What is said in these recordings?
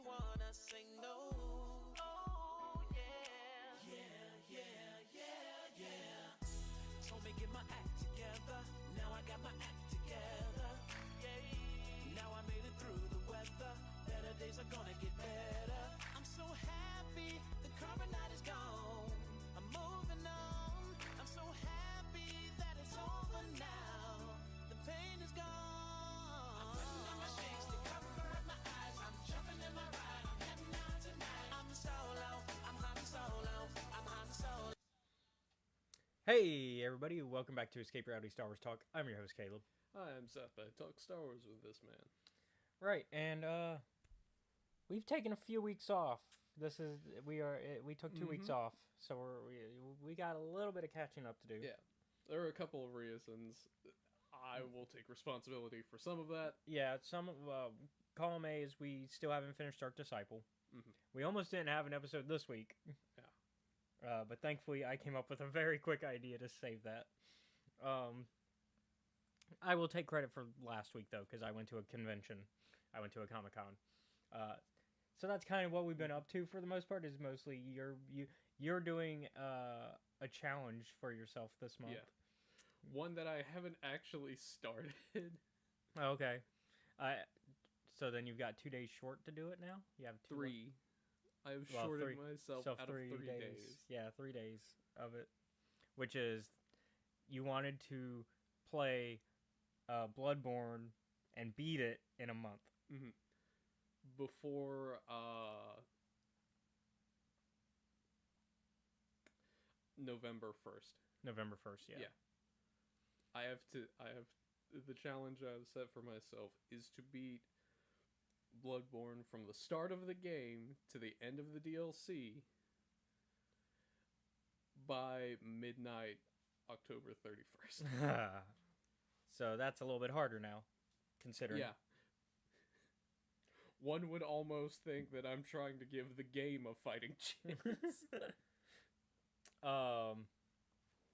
wanna sing no. Oh yeah. Yeah. Told me get my act together. Now I got my act together. Yeah. Now I made it through the weather. Better days are gonna get better. I'm so happy the carbonite is gone. I'm moving on. I'm so happy that it's over now. The pain is gone. I'm putting on my shades to cover up my eyes. I'm jumping in my ride. I'm heading out tonight. I'm solo. I'm Han Solo. I'm Han Solo. Hey everybody, welcome back to Escape Reality Star Wars Talk. I'm your host Caleb. Hi, I'm Seth. I talk Star Wars with this man. Right, and we've taken a few weeks off. We took 2 weeks off, so we got a little bit of catching up to do. Yeah, there are a couple of reasons. I will take responsibility for some of that. Yeah, some column A is we still haven't finished Dark Disciple. Mhm. We almost didn't have an episode this week. Yeah. But thankfully I came up with a very quick idea to save that. I will take credit for last week though, because I went to a convention. I went to a Comic-Con. So that's kind of what we've been up to for the most part. Is mostly you're doing a challenge for yourself this month. Yeah. One that I haven't actually started. Oh, okay. So then you've got 2 days short to do it now. You have two. Three. I've shorted myself out of 3 days. Yeah, 3 days of it, which is you wanted to play Bloodborne and beat it in a month. Mm-hmm. Before November 1st. November 1st, yeah. I have the challenge I've set for myself is to beat Bloodborne from the start of the game to the end of the DLC by midnight October 31st. So that's a little bit harder now, considering. Yeah. One would almost think that I'm trying to give the game a fighting chance.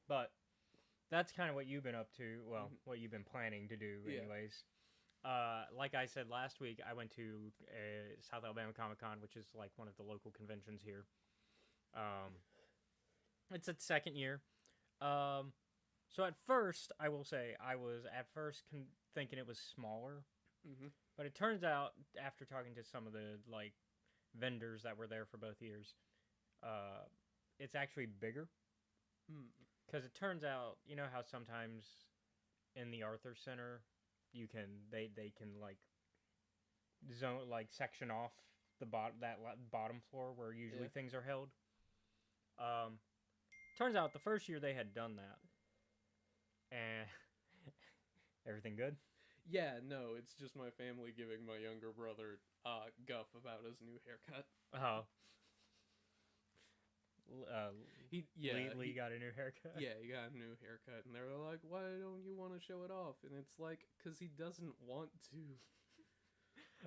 But that's kind of what you've been up to. Well, Mhm. what you've been planning to do, Yeah. anyways. Like I said last week, I went to South Alabama Comic-Con, which is like one of the local conventions here. It's its second year. So at first, I will say, I was at first thinking it was smaller. Mm-hmm. But it turns out, after talking to some of the like vendors that were there for both years, it's actually bigger. Because it turns out, you know how sometimes in the Arthur Center, they can like zone section off the bottom floor where usually things are held. Turns out the first year they had done that, and everything good. Yeah, no, it's just my family giving my younger brother guff about his new haircut. Oh. Lee He got a new haircut. Yeah, he got a new haircut, and they were like, "Why don't you want to show it off?" And it's like, because he doesn't want to.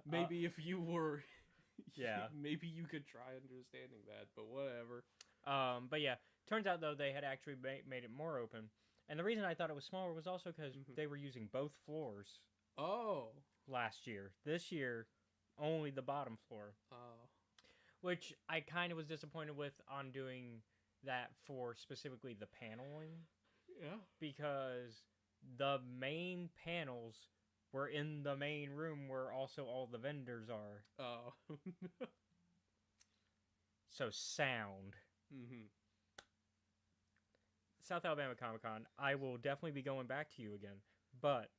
Maybe if you were, yeah, maybe you could try understanding that, but whatever. But yeah, turns out though they had actually made it more open, and the reason I thought it was smaller was also because they were using both floors. Oh. Last year, this year, only the bottom floor. Oh. Which I kind of was disappointed with on doing that for specifically the paneling. Yeah. Because the main panels were in the main room where also all the vendors are. Oh. So sound. Mm-hmm. South Alabama Comic-Con, I will definitely be going back to you again. But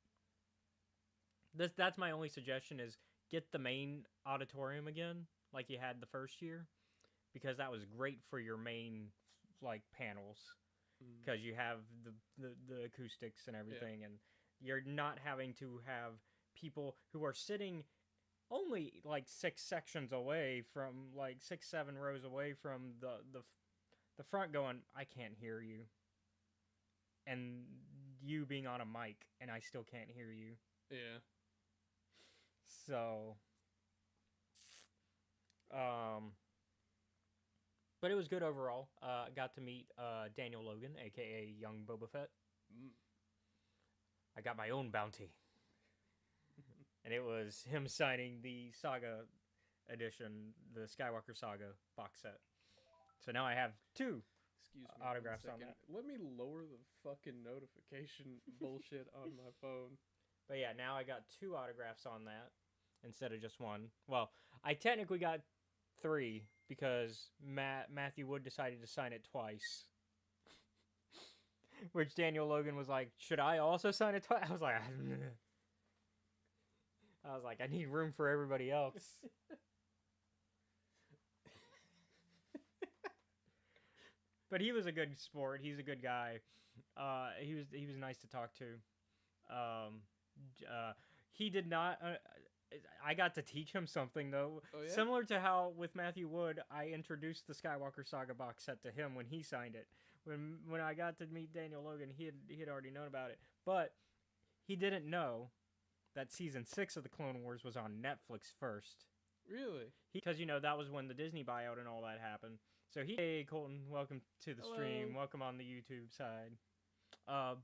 that's my only suggestion is get the main auditorium again. Like you had the first year, because that was great for your main panels, because you have the acoustics and everything, and you're not having to have people who are sitting only 6 sections away from 6-7 rows away from the front going, I can't hear you, and you being on a mic and I still can't hear you. Yeah. So but it was good overall. I got to meet Daniel Logan, aka Young Boba Fett. I got my own bounty. And it was him signing the saga edition, the Skywalker Saga box set. So now I have 2 Excuse me. autographs one on second. that. Let me lower the fucking notification bullshit on my phone. But yeah, now I got 2 autographs on that instead of just 1. Well, I technically got 3 because Matthew Wood decided to sign it twice. Which Daniel Logan was like, should I also sign it twice? I was like, I need room for everybody else. But he was a good sport. He's a good guy. He was nice to talk to. He did not. I got to teach him something though. Oh, yeah? Similar to how with Matthew Wood, I introduced the Skywalker Saga box set to him when he signed it. When I got to meet Daniel Logan, he had already known about it, but he didn't know that season 6 of the Clone Wars was on Netflix first. Really? Because that was when the Disney buyout and all that happened. So hey Colton, welcome to the stream. Welcome on the YouTube side.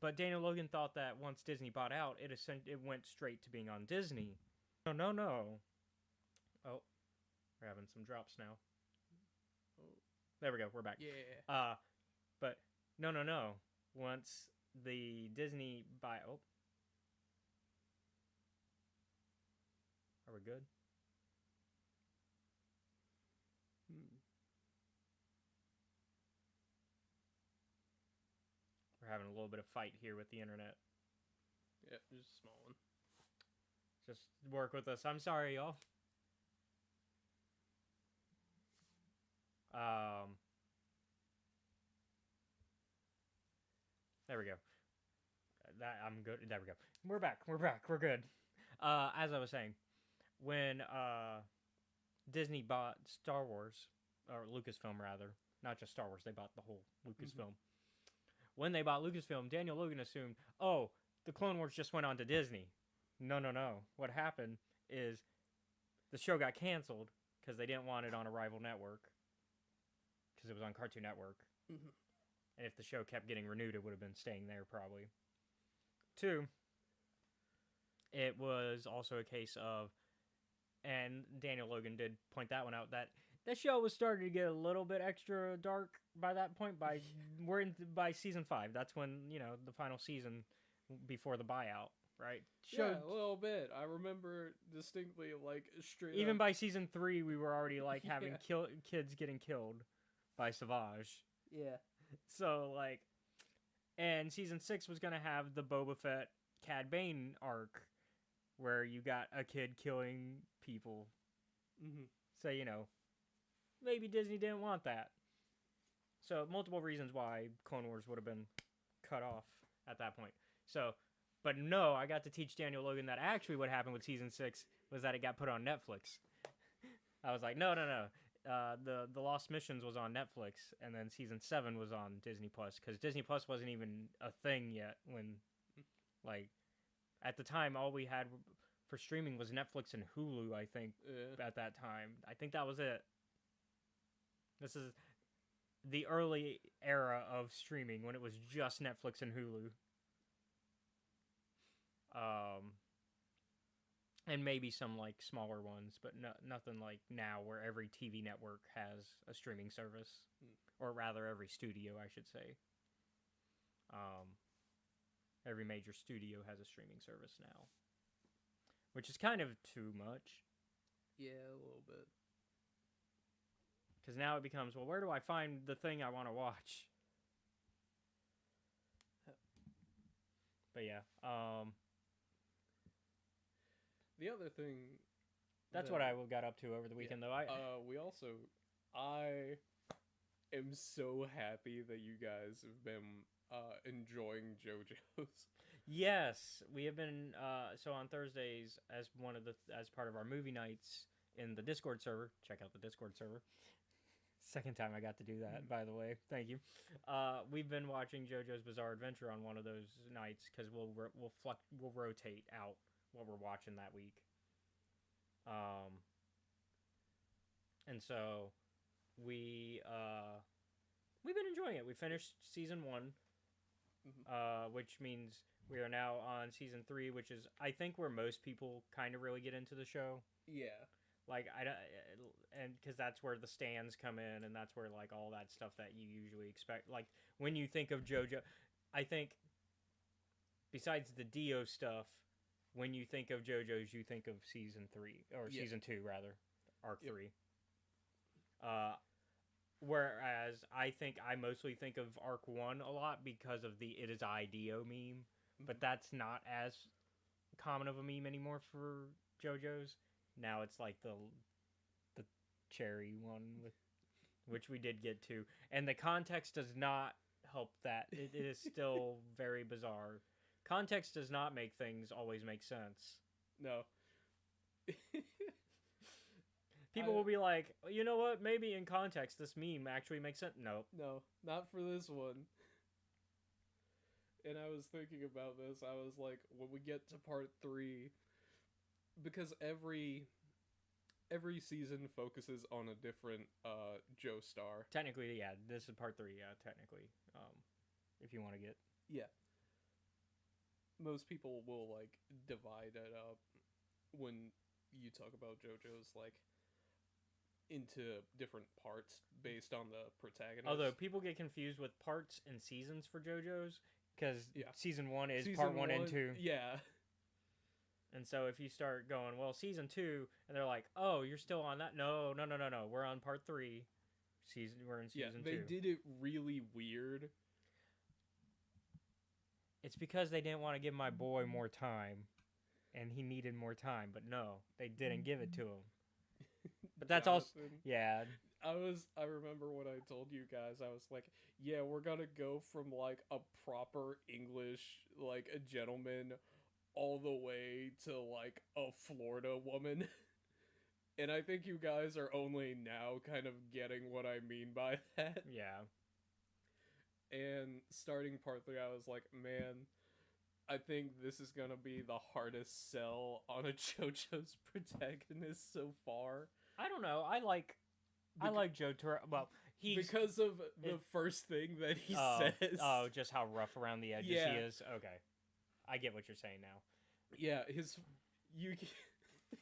But Daniel Logan thought that once Disney bought out, it went straight to being on Disney. No. Oh, we're having some drops now. Oh. There we go. We're back. Yeah. But no. Once the Disney buyout, are we good? We're having a little bit of fight here with the internet. Yeah, just a small one. Just work with us. I'm sorry, y'all. There we go. I'm good. There we go. We're back. We're good. As I was saying, when Disney bought Star Wars, or Lucasfilm rather, not just Star Wars, they bought the whole Lucasfilm. When they bought Lucasfilm, Daniel Logan assumed, oh, the Clone Wars just went on to Disney. No. What happened is the show got canceled because they didn't want it on a rival network because it was on Cartoon Network. And if the show kept getting renewed, it would have been staying there probably. 2, it was also a case of, and Daniel Logan did point that one out, that the show was starting to get a little bit extra dark by that point. By season 5. That's when, the final season before the buyout, right? Yeah, a little bit. I remember distinctly, like, straight Even up. by season 3, we were already, like, having kids getting killed by Savage. Yeah. So, like, and season 6 was going to have the Boba Fett Cad Bane arc where you got a kid killing people. So, maybe Disney didn't want that. So, multiple reasons why Clone Wars would have been cut off at that point. So, but no, I got to teach Daniel Logan that actually what happened with season 6 was that it got put on Netflix. I was like, no. The Lost Missions was on Netflix, and then season 7 was on Disney Plus, because Disney Plus wasn't even a thing yet when, like, at the time, all we had for streaming was Netflix and Hulu, I think, at that time. I think that was it. This is the early era of streaming when it was just Netflix and Hulu. And maybe some, like, smaller ones, but nothing like now where every TV network has a streaming service. Or rather, every studio, I should say. Every major studio has a streaming service now. Which is kind of too much. Yeah, a little bit. Because now it becomes, well, where do I find the thing I want to watch? But yeah, the other thing... That's what I got up to over the weekend, though. I am so happy that you guys have been enjoying JoJo's. Yes, we have been. So on Thursdays, as part of our movie nights in the Discord server. Check out the Discord server. Second time I got to do that, by the way. Thank you. We've been watching JoJo's Bizarre Adventure on one of those nights because we'll rotate out what we're watching that week. And so we've been enjoying it. We finished season 1, which means we are now on season 3, which is, I think, where most people kind of really get into the show. Yeah. Like I don't, and because that's where the stands come in, and that's where like all that stuff that you usually expect. Like when you think of JoJo, I think besides the Dio stuff, when you think of JoJo's, you think of season 3 or season 2 rather, arc 3. Whereas I think I mostly think of arc 1 a lot because of the "it is I Dio" meme, but that's not as common of a meme anymore for JoJo's. Now it's like the cherry one with which we did get to, and the context does not help that. It is still very bizarre. Context does not make things always make sense. No. People will be like, you know what? Maybe in context, this meme actually makes sense. No. No, not for this one. And I was thinking about this. I was like, when we get to part 3, because every season focuses on a different Joestar. Technically, yeah. This is part 3, yeah, technically. If you want to get... Yeah. Most people will, like, divide it up when you talk about JoJo's, like, into different parts based on the protagonist. Although people get confused with parts and seasons for JoJo's, because season 1 is season part 1 and 2. Yeah. And so if you start going, well, season 2, and they're like, oh, you're still on that? No. We're on part 3. We're in season 2. They did it really weird. It's because they didn't want to give my boy more time, and he needed more time. But no, they didn't give it to him. But that's also, yeah. I remember when I told you guys, I was like, yeah, we're gonna go from like a proper English, like a gentleman, all the way to like a Florida woman. And I think you guys are only now kind of getting what I mean by that. Yeah. And starting part 3, I was like, man, I think this is gonna be the hardest sell on a JoJo's protagonist so far. I don't know. I like Joe Torre. Well, because of the first thing that he says. Oh, just how rough around the edges he is. Okay, I get what you're saying now. Yeah,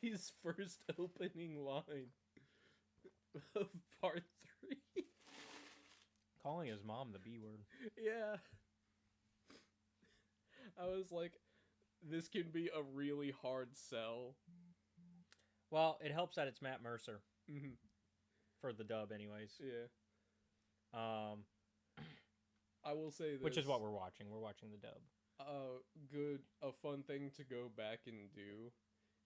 his first opening line of part 3. Calling his mom the B word. Yeah. I was like, this can be a really hard sell. Well, it helps that it's Matt Mercer. Mm-hmm. For the dub, anyways. Yeah. I will say this. Which is what we're watching. We're watching the dub. A fun thing to go back and do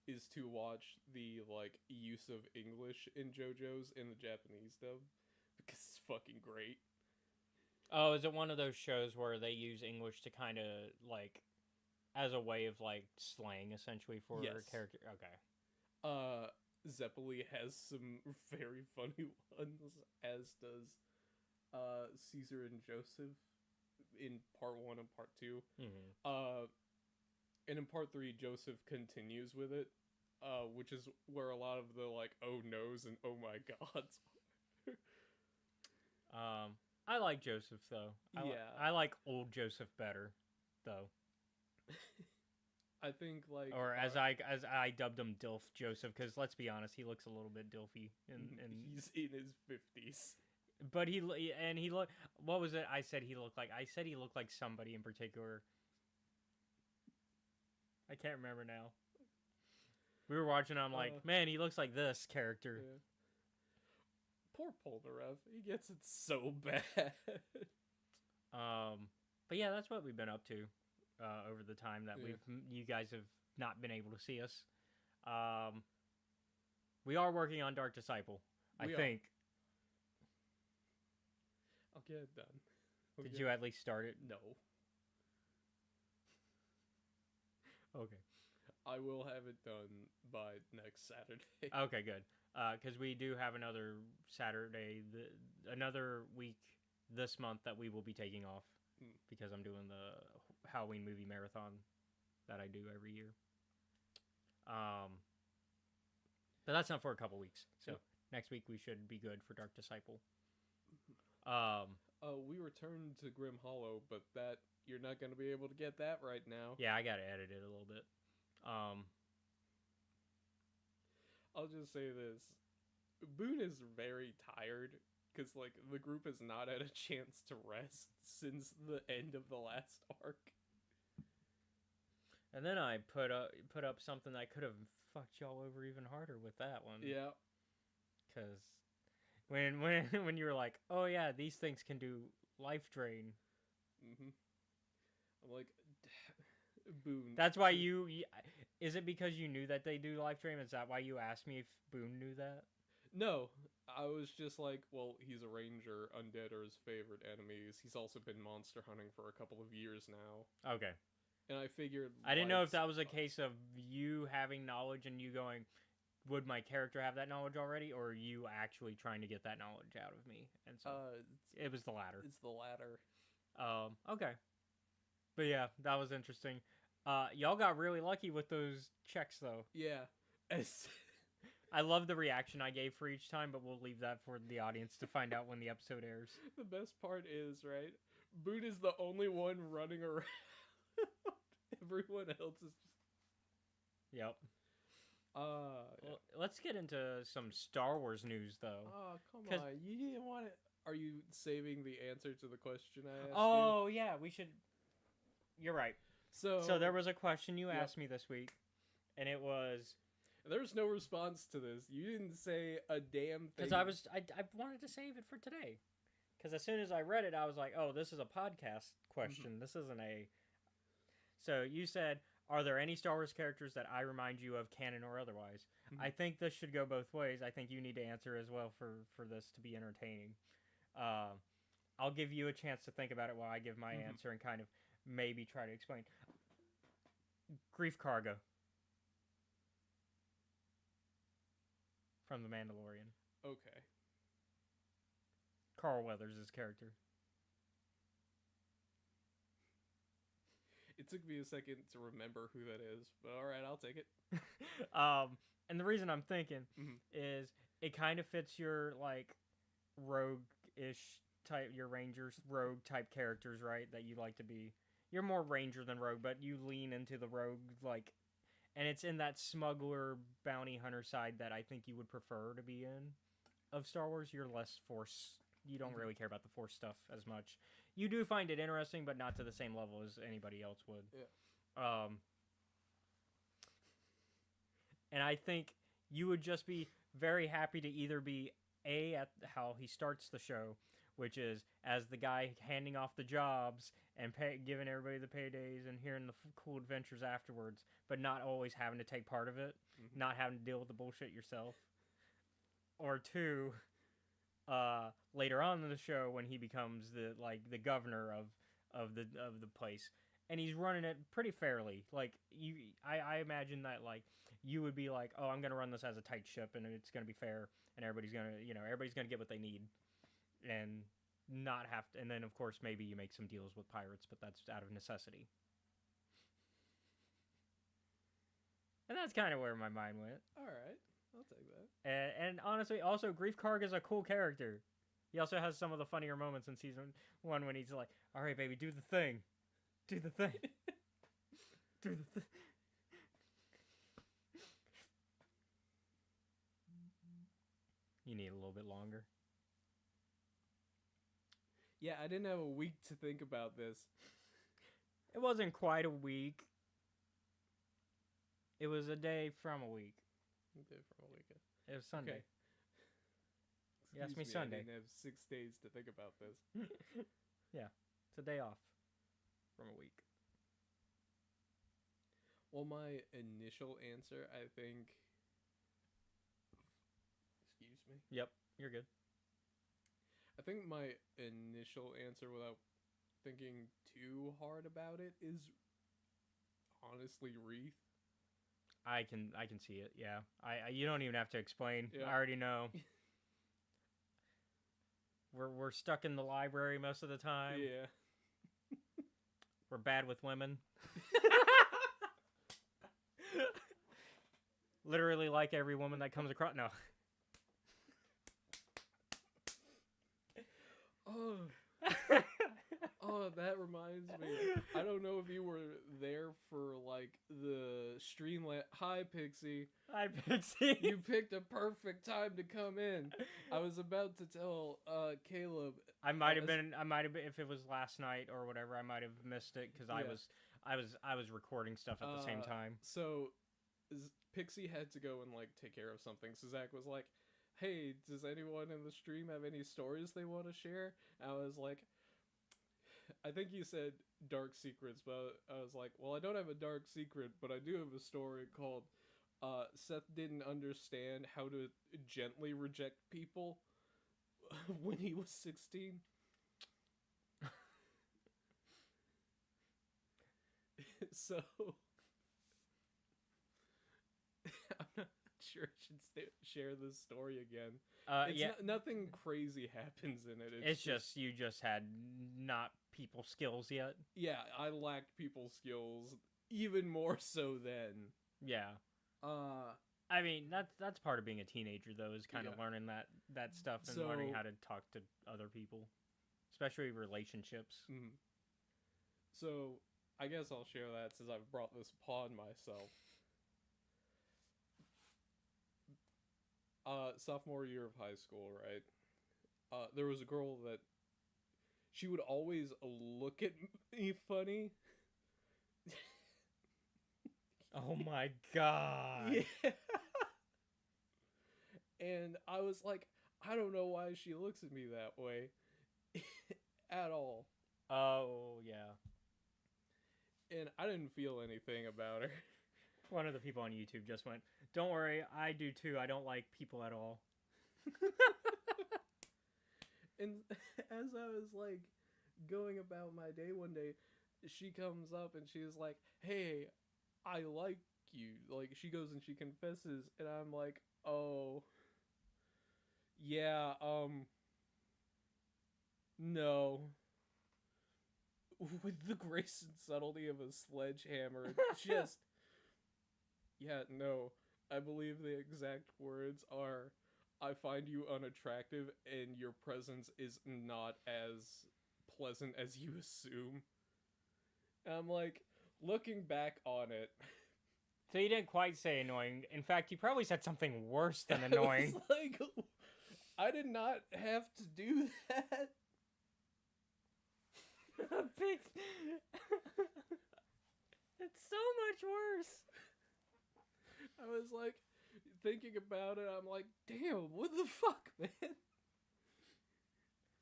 is to watch the, like, use of English in JoJo's in the Japanese dub. Because it's fucking great. Oh, is it one of those shows where they use English to kind of, like, as a way of, like, slang, essentially, for a character? Okay. Zeppeli has some very funny ones, as does Caesar and Joseph in part 1 and part 2. Mm-hmm. And in part 3, Joseph continues with it, which is where a lot of the, like, oh no's and oh my gods are. I like Joseph, though. I like old Joseph better, though. I think, like... Or as I dubbed him, Dilf Joseph, because let's be honest, he looks a little bit Dilfy. And he's in his 50s. But he looked... What was it I said he looked like? I said he looked like somebody in particular. I can't remember now. We were watching, I'm like, man, he looks like this character. Yeah. Poor Polnareff. He gets it so bad. But yeah, that's what we've been up to over the time that you guys have not been able to see us. We are working on Dark Disciple, I think. I'll get it done. Did you at least start it? No. Okay. I will have it done by next Saturday. Okay, good. Because we do have another Saturday, another week this month that we will be taking off because I'm doing the Halloween movie marathon that I do every year. But that's not for a couple weeks. So next week we should be good for Dark Disciple. We returned to Grim Hollow, but that you're not going to be able to get that right now. Yeah, I got to edit it a little bit. I'll just say this: Boone is very tired because like the group has not had a chance to rest since the end of the last arc. And then I put up something that could have fucked y'all over even harder with that one. Yeah. Because when when you were like, oh yeah, these things can do life drain. Mm-hmm. I'm like, Boone. That's why you. Is it because you knew that they do life drain? Is that why you asked me if Boone knew that? No, I was just like, well, he's a ranger. Undead are his favorite enemies. He's also been monster hunting for a couple of years now. Okay. And I figured... I didn't know if that was a case of you having knowledge and you going, would my character have that knowledge already? Or you actually trying to get that knowledge out of me? And so it was the latter. It's the latter. Okay. But yeah, that was interesting. Y'all got really lucky with those checks, though. Yeah. I love the reaction I gave for each time, but we'll leave that for the audience to find out when the episode airs. The best part is, right, Boone is the only one running around. Everyone else is just... Yep. Yeah. Well, let's get into some Star Wars news, though. Oh, come on. You didn't want it. Are you saving the answer to the question I asked you? Oh, yeah, we should... You're right. So there was a question you asked me this week, and it was... There was no response to this. You didn't say a damn thing. Because I wanted to save it for today. Because as soon as I read it, I was like, oh, this is a podcast question. Mm-hmm. This isn't a... So you said, are there any Star Wars characters that I remind you of, canon or otherwise? Mm-hmm. I think this should go both ways. I think you need to answer as well for this to be entertaining. I'll give you a chance to think about it while I give my answer and kind of maybe try to explain. Grief Karga from The Mandalorian. Okay. Carl Weathers' character. It took me a second to remember who that is, but all right, I'll take it. And the reason I'm thinking is it kind of fits your like rogue-ish type, your rangers rogue type characters, right? That you like to be. You're more ranger than rogue, but you lean into the rogue like, and it's in that smuggler bounty hunter side that I think you would prefer to be in of Star Wars. You're less force. You don't really care about the force stuff as much. You do find it interesting, but not to the same level as anybody else would. Yeah. And I think you would just be very happy to either be at how he starts the show, which is as the guy handing off the jobs and giving everybody the paydays and hearing the cool adventures afterwards, but not always having to take part of it, not having to deal with the bullshit yourself. Or two, later on in the show when he becomes the governor of the place, and he's running it pretty fairly. Like I imagine that like you would be like, oh, I'm gonna run this as a tight ship, and it's gonna be fair, and everybody's gonna get what they need, and not have to. And then of course maybe you make some deals with pirates, but that's out of necessity. And that's kind of where my mind went. All right. I'll take that. And honestly, also, Grief Karga is a cool character. He also has some of the funnier moments in season 1 when he's like, all right, baby, do the thing. Do the thing. Do the thing. You need a little bit longer. Yeah, I didn't have a week to think about this. It wasn't quite a week. It was a day from a week. A day from a weekend. It was Sunday. Okay. You asked me Sunday. I didn't have 6 days to think about this. Yeah, it's a day off from a week. Well, my initial answer, I think... Excuse me? Yep, you're good. I think my initial answer, without thinking too hard about it, is honestly Wreath. I can see it. Yeah, you don't even have to explain. Yeah. I already know. We're stuck in the library most of the time. Yeah. We're bad with women. Literally like every woman that comes across. No. Oh. Oh, that reminds me. I don't know if you were there for like the Streamlet. Hi, Pixie. Hi, Pixie. You picked a perfect time to come in. I was about to tell Caleb. I might have been. If it was last night or whatever. I might have missed it because Yeah. I was recording stuff at the same time. So Pixie had to go and like take care of something. So Zach was like, "Hey, does anyone in the stream have any stories they want to share?" I was like, I think you said dark secrets, but I was like, well, I don't have a dark secret, but I do have a story called Seth didn't understand how to gently reject people when he was 16. So I'm not sure I should share this story again. Nothing crazy happens in it. It's just you just had not people skills yet. Yeah, I lacked people skills even more so then. Yeah. I mean, that's part of being a teenager, though, is kind of learning that stuff and learning how to talk to other people, especially relationships. Mm-hmm. So I guess I'll share that since I've brought this upon myself. Sophomore year of high school, right? There was a girl that she would always look at me funny. Oh my god. Yeah. And I was like, I don't know why she looks at me that way at all. Oh, yeah. And I didn't feel anything about her. One of the people on YouTube just went, "Don't worry, I do too. I don't like people at all." And as I was like going about my day one day, she comes up and she's like, "Hey, I like you." Like, she goes and she confesses, and I'm like, "Oh, yeah, no." With the grace and subtlety of a sledgehammer, just, yeah, no. I believe the exact words are, "I find you unattractive and your presence is not as pleasant as you assume." And I'm like, looking back on it. So you didn't quite say annoying. In fact, you probably said something worse than annoying. I was like, I did not have to do that. It's so much worse. I was like, thinking about it, I'm like, damn, what the fuck, man?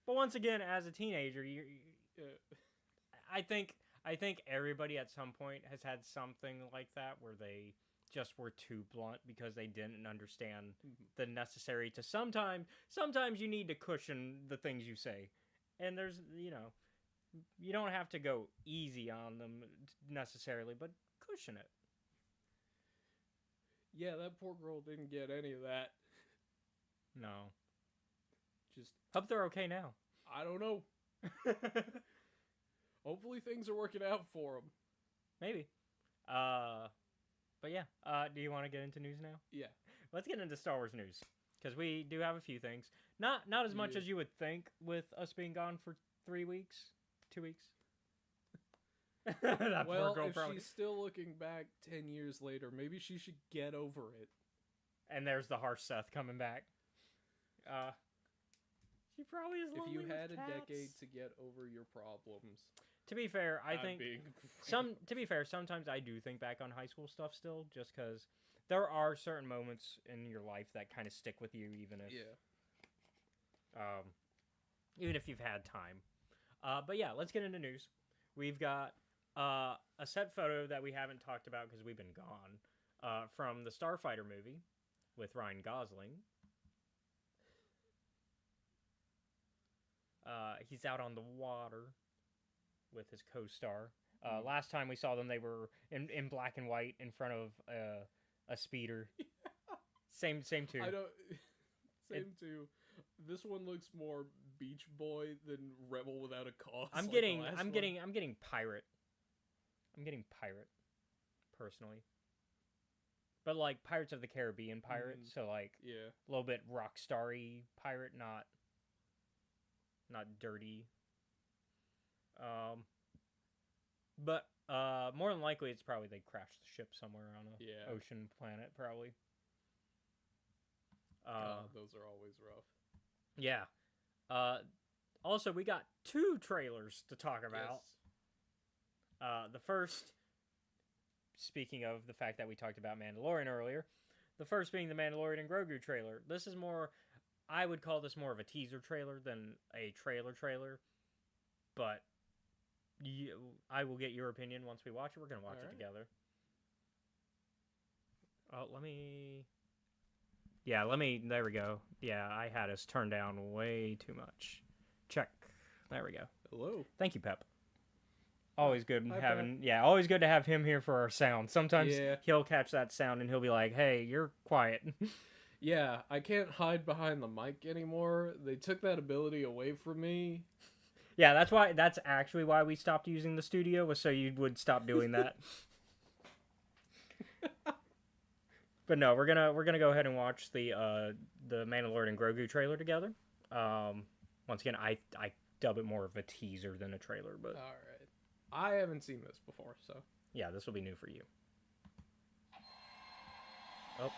But once again, as a teenager, Yeah. I think everybody at some point has had something like that where they just were too blunt because they didn't understand the necessary to sometimes you need to cushion the things you say. And there's, you don't have to go easy on them necessarily, but cushion it. Yeah, that poor girl didn't get any of that. No. Just, hope they're okay now. I don't know. Hopefully things are working out for them. Maybe. But yeah. Do you want to get into news now? Yeah. Let's get into Star Wars news, because we do have a few things. Not as much as you would think with us being gone for 3 weeks, 2 weeks. That well, poor girl if probably... she's still looking back 10 years later, maybe she should get over it. And there's the harsh Seth coming back. She probably is lonely. If you with had cats. a decade to get over your problems. To be fair, I think being... to be fair, sometimes I do think back on high school stuff still, just because there are certain moments in your life that kind of stick with you, even if you've had time. But yeah, let's get into news. We've got a set photo that we haven't talked about because we've been gone, from the Starfighter movie with Ryan Gosling. He's out on the water with his co-star. Last time we saw them, they were in black and white in front of a speeder. Same too. Too. This one looks more Beach Boy than Rebel Without a Cause. I'm getting pirate. I'm getting pirate, personally. But like Pirates of the Caribbean pirate, so like a little bit rock starry pirate, not dirty. But more than likely, it's probably they crashed the ship somewhere on a ocean planet, probably. God, those are always rough. Yeah. Also, we got 2 trailers to talk about. Yes. The first, speaking of the fact that we talked about Mandalorian earlier, the first being the Mandalorian and Grogu trailer. This is more, I would call this more of a teaser trailer than a trailer. But I will get your opinion once we watch it. We're going to watch it together. Oh, there we go. Yeah, I had us turned down way too much. Check. There we go. Hello. Thank you, Pep. Always good always good to have him here for our sound. Sometimes he'll catch that sound and he'll be like, "Hey, you're quiet." Yeah, I can't hide behind the mic anymore. They took that ability away from me. Yeah, that's actually why we stopped using the studio, was so you would stop doing that. But no, we're gonna go ahead and watch the Mandalorian and Grogu trailer together. Once again, I dub it more of a teaser than a trailer, but all right. I haven't seen this before, so yeah, this will be new for you. Oh,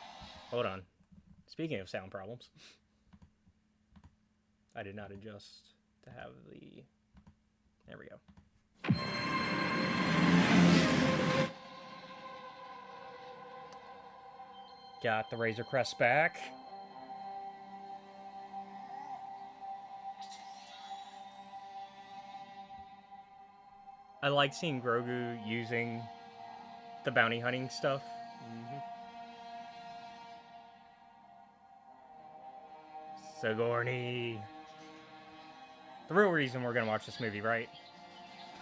hold on. Speaking of sound problems, I did not adjust to have the. There we go. Got the Razor Crest back. I like seeing Grogu using the bounty hunting stuff. Mm-hmm. Sigourney. The real reason we're going to watch this movie, right?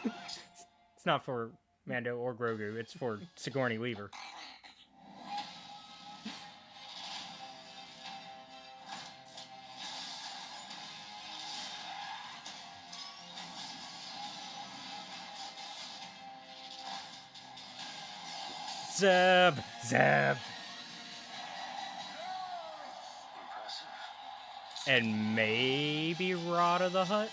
It's not for Mando or Grogu. It's for Sigourney Weaver. Zeb! And maybe Rada the Hutt?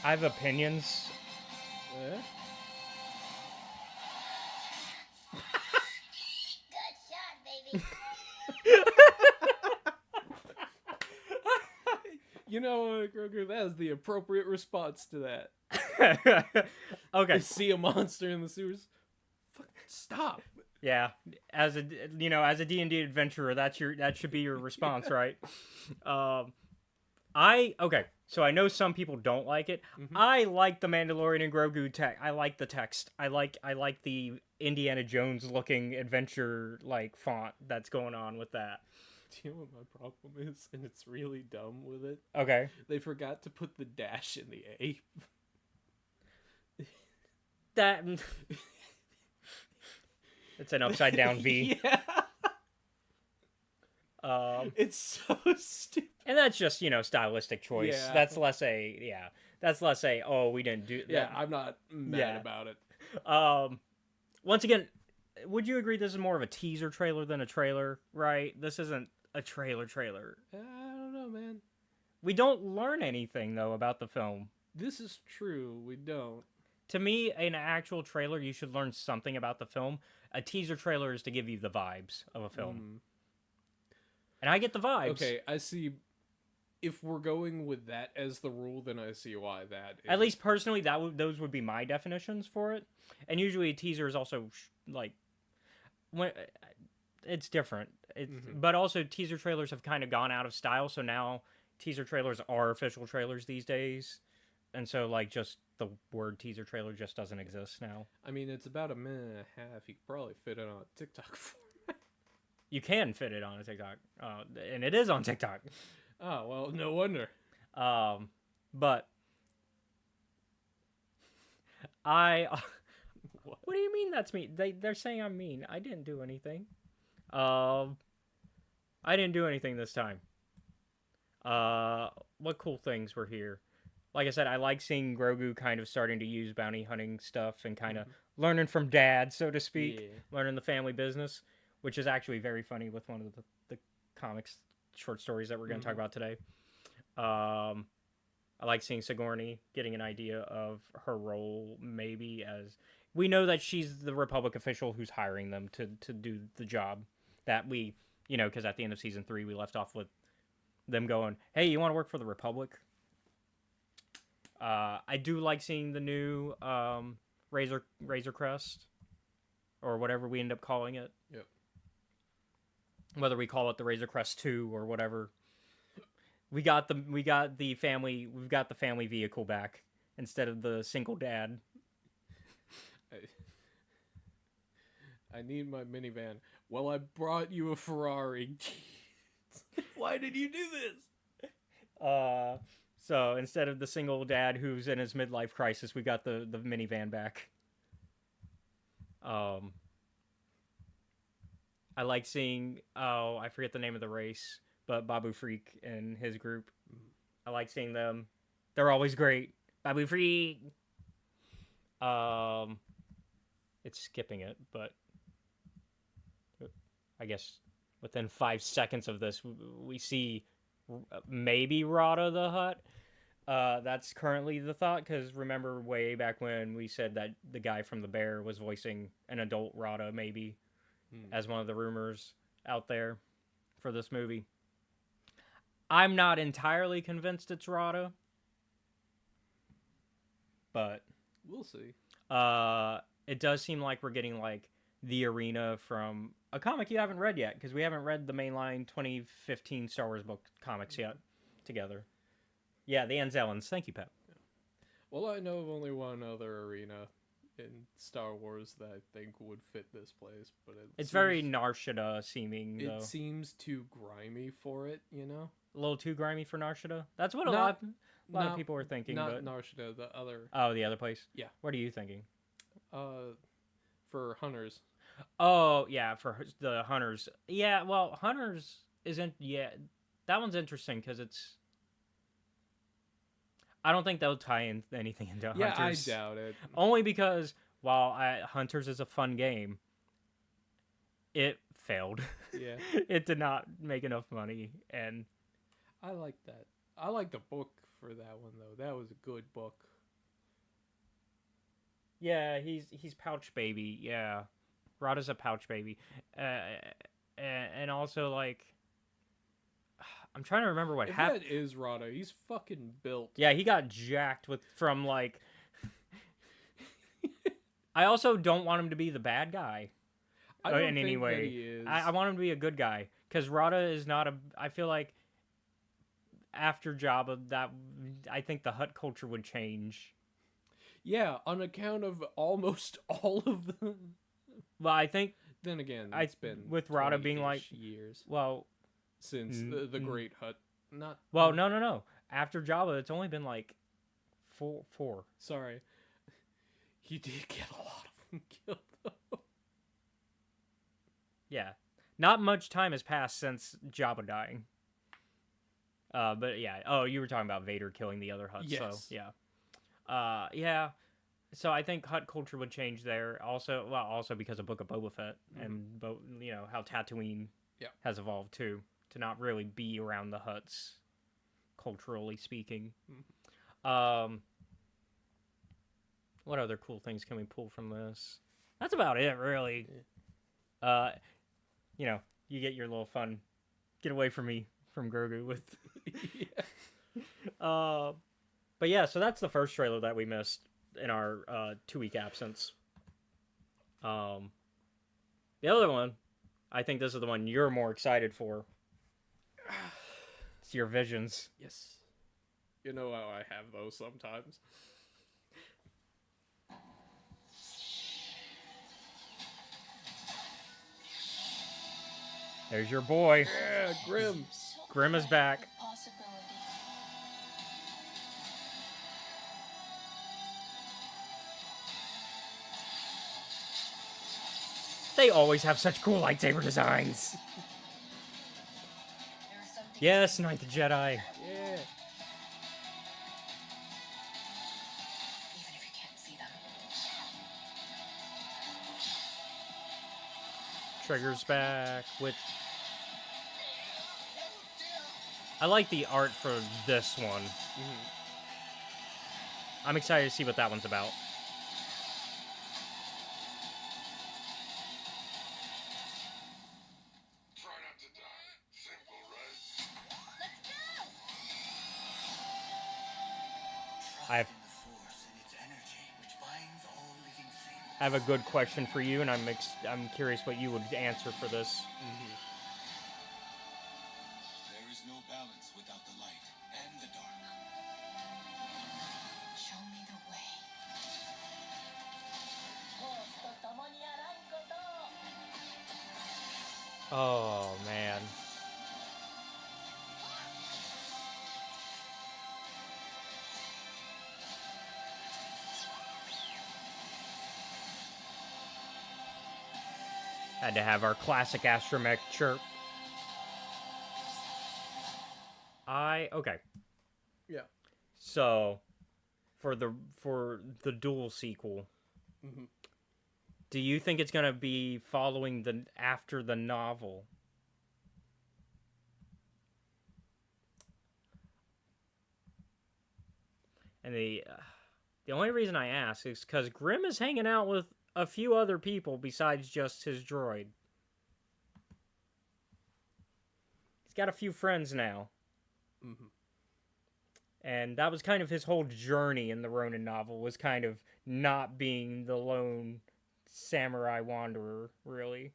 I have opinions. Good shot, baby. You know, Grogu, that is the appropriate response to that. Okay. See a monster in the sewers? Fuck, stop. Yeah, as a D&D adventurer, that should be your response, right? So I know some people don't like it. Mm-hmm. I like the Mandalorian and Grogu text. I like the text. I like the Indiana Jones looking adventure like font that's going on with that. Do you know what my problem is? And it's really dumb with it. Okay. They forgot to put the dash in the A. That it's an upside down V. Yeah. It's so stupid. And that's just, stylistic choice. Yeah. That's less a oh, we didn't do that. Yeah, I'm not mad about it. Once again, would you agree this is more of a teaser trailer than a trailer, right? This isn't a trailer. I don't know, man. We don't learn anything, though, about the film. This is true. We don't. To me, an actual trailer, you should learn something about the film. A teaser trailer is to give you the vibes of a film. And I get the vibes. Okay, I see. If we're going with that as the rule, then I see why that is. At least personally, those would be my definitions for it. And usually a teaser is also, when it's different. But also, teaser trailers have kind of gone out of style, so now teaser trailers are official trailers these days. And so, just the word teaser trailer just doesn't exist now. I mean, it's about a minute and a half. You could probably fit it on a TikTok format. You can fit it on a TikTok, and it is on TikTok. Oh, well, no wonder. But What do you mean that's me? They're saying I'm mean. I didn't do anything. I didn't do anything this time. What cool things were here? Like I said, I like seeing Grogu kind of starting to use bounty hunting stuff and kind of learning from dad, so to speak, learning the family business, which is actually very funny with one of the comics short stories that we're going to talk about today. I like seeing Sigourney getting an idea of her role, maybe as we know that she's the Republic official who's hiring them to do the job that we, because at the end of season 3 we left off with them going, "Hey, you want to work for the Republic?" I do like seeing the new Razor Crest, or whatever we end up calling it. Yep. Whether we call it the Razor Crest 2 or whatever. We've got the family vehicle back instead of the single dad. I need my minivan. Well, I brought you a Ferrari. Why did you do this? So instead of the single dad who's in his midlife crisis, we got the minivan back. I like seeing, I forget the name of the race, but Babu Freak and his group. I like seeing them. They're always great. Babu Freak. It's skipping it, but I guess within 5 seconds of this, we see maybe Rada the Hutt. That's currently the thought, because remember way back when we said that the guy from The Bear was voicing an adult Rada, maybe, as one of the rumors out there for this movie. I'm not entirely convinced it's Rada, but we'll see. It does seem like we're getting like the arena from a comic you haven't read yet, because we haven't read the mainline 2015 Star Wars book comics yet together. Yeah, the Anzellans. Thank you, Pep. Yeah. Well, I know of only one other arena in Star Wars that I think would fit this place, but it's very Nar Shaddaa seeming, though. It seems too grimy for it, A little too grimy for Nar Shaddaa? That's what a lot of people were thinking. Not Nar Shaddaa, the other... Oh, the other place? Yeah. What are you thinking? For Hunters. Oh, yeah, for the Hunters. Yeah, well, Hunters isn't... Yeah, that one's interesting, because it's... I don't think they'll tie in anything into Hunters. Yeah, I doubt it. Only because, while Hunters is a fun game, it failed. Yeah. It did not make enough money, and... I like that. I like the book for that one, though. That was a good book. Yeah, he's Pouch Baby, yeah. Rada's a Pouch Baby. And also, like... I'm trying to remember what happened. That is Rada. He's fucking built. Yeah, he got jacked from like... I also don't want him to be the bad guy. I don't in think any way. that he is. I want him to be a good guy. Because Rada is not a... I feel like after Jabba, I think the Hutt culture would change. Yeah, on account of almost all of them. Well, I think... Then again, it's been with Rada being like... years. Well... Since the Great Hutt. Not... Well, no. After Jabba, it's only been like four. Sorry. He did get a lot of them killed, though. Yeah. Not much time has passed since Jabba dying. But yeah. Oh, you were talking about Vader killing the other Hutts. Yes. So, yeah. Yeah. So I think Hutt culture would change there. Also because of Book of Boba Fett and how Tatooine has evolved too, to not really be around the Hutts, culturally speaking. What other cool things can we pull from this? That's about it, really. You get your little fun get away from me from Grogu with. But yeah, so that's the first trailer that we missed in our 2-week absence. The other one, I think this is the one you're more excited for. It's your visions. Yes. You know how I have those sometimes. There's your boy. Yeah, Grim. Grim is back. They always have such cool lightsaber designs. Yes, Ninth Jedi. Yeah. Even if you can't see them. Trigger's back with... I like the art for this one. I'm excited to see what that one's about. Try not to die. Simple, right? Let's go! I have- In the force and its energy, which binds all living things. I have a good question for you, and I'm curious what you would answer for this. There is no balance without the light and the dark. Show me the way. フォースと共にあらんことを Oh, man. Had to have our classic astromech chirp. Okay. Yeah. So, for the dual sequel, do you think it's gonna be following after the novel? And the only reason I ask is because Grimm is hanging out with a few other people besides just his droid. He's got a few friends now. And that was kind of his whole journey in the Ronin novel, was kind of not being the lone samurai wanderer, really.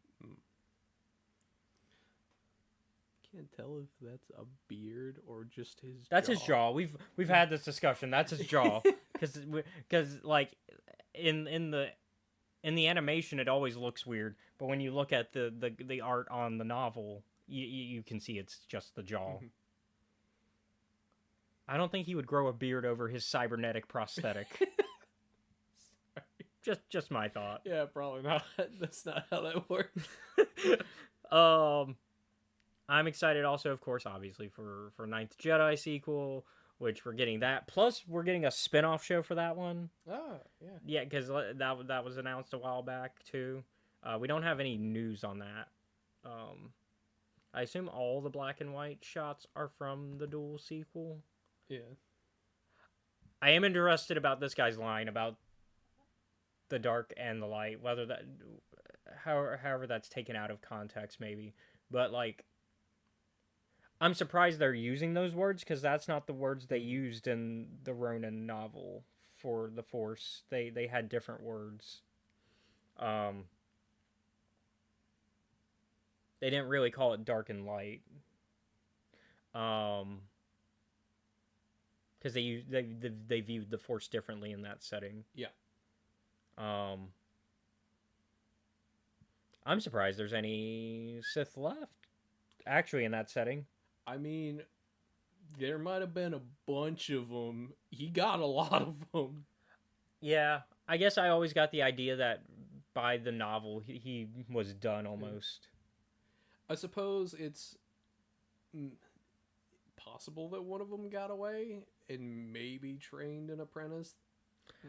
Can't tell if that's a beard or just his That's his jaw. We've had this discussion. That's his jaw. Because like in the animation it always looks weird, but when you look at the art on the novel, you can see it's just the jaw. I don't think he would grow a beard over his cybernetic prosthetic. Just my thought. Yeah, probably not. That's not how that works. I'm excited also, of course, obviously, for Ninth Jedi sequel, which we're getting that. Plus, we're getting a spin-off show for that one. Oh, yeah. Yeah, because that was announced a while back, too. We don't have any news on that. I assume all the black and white shots are from the dual sequel. Yeah. I am interested about this guy's line about the dark and the light, whether that... However that's taken out of context, maybe. But, like... I'm surprised they're using those words, because that's not the words they used in the Ronin novel for the Force. They had different words. They didn't really call it dark and light. Because they viewed the Force differently in that setting. Yeah. I'm surprised there's any Sith left, actually, in that setting. I mean, there might have been a bunch of them. He got a lot of them. Yeah, I guess I always got the idea that by the novel he was done almost. I suppose it's possible that one of them got away and maybe trained an apprentice.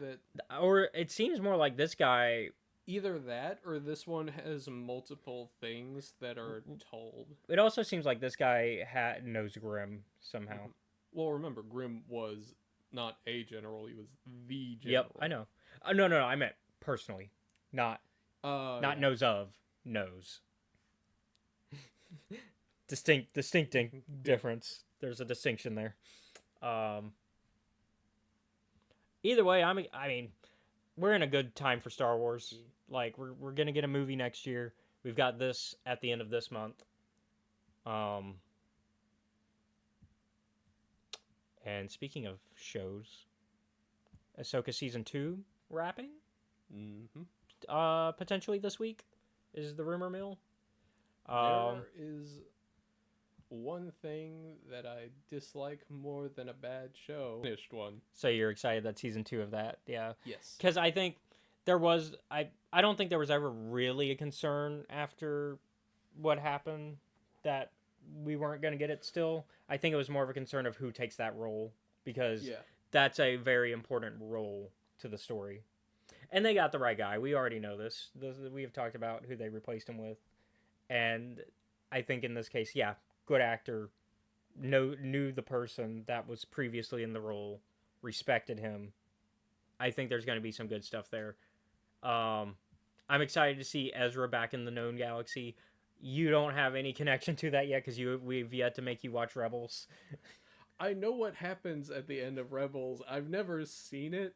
That Or it seems more like this guy... Either that or this one has multiple things that are told. It also seems like this guy knows Grimm somehow. Well, remember, Grimm was not a general, he was the general. Yep, I know. No, I meant personally. Not yeah. knows of. Knows. Distinct difference. There's a distinction there. Either way, I mean, we're in a good time for Star Wars. Like, we're gonna get a movie next year. We've got this at the end of this month. And speaking of shows, Ahsoka Season 2 wrapping? Potentially this week is the rumor mill. There is one thing that I dislike more than a bad show. Finished one. So you're excited that Season 2 of that, yeah. Yes. Because I think there was I don't think there was ever really a concern after what happened that we weren't going to get it still. I think it was more of a concern of who takes that role because Yeah. that's a very important role to the story. And they got the right guy. We already know this. We have talked about who they replaced him with. And I think in this case, yeah, good actor, knew the person that was previously in the role, respected him. I think there's going to be some good stuff there. I'm excited to see Ezra back in the known galaxy. You don't have any connection to that yet because we've yet to make you watch Rebels. I know what happens at the end of Rebels. I've never seen it.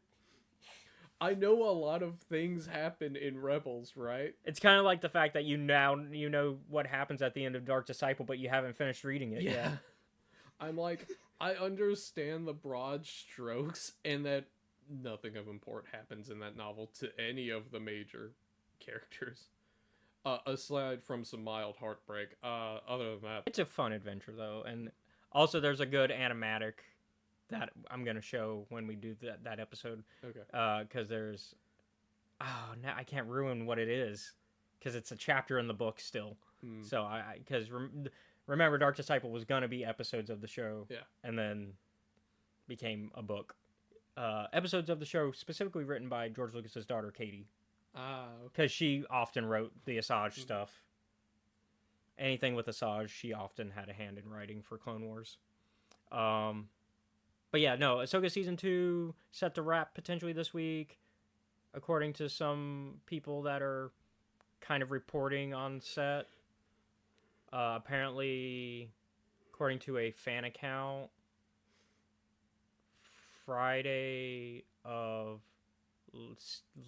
I know a lot of things happen in Rebels, right? It's kind of like the fact that you know what happens at the end of Dark Disciple, but you haven't finished reading it yet. I'm like, I understand the broad strokes and that nothing of import happens in that novel to any of the major characters. Aside from some mild heartbreak. Other than that, It's a fun adventure though, and also there's a good animatic that I'm gonna show when we do that episode. okay. Because there's now I can't ruin what it is because it's a chapter in the book still. So because remember Dark Disciple was gonna be episodes of the show, Yeah. and then became a book. Episodes of the show specifically written by George Lucas's daughter Katie. Okay. Because she often wrote the Asajj stuff. Anything with Asajj, she often had a hand in writing for Clone Wars. But yeah, no, Ahsoka Season 2 set to wrap potentially this week, according to some people that are kind of reporting on set. Apparently, according to a fan account, Friday of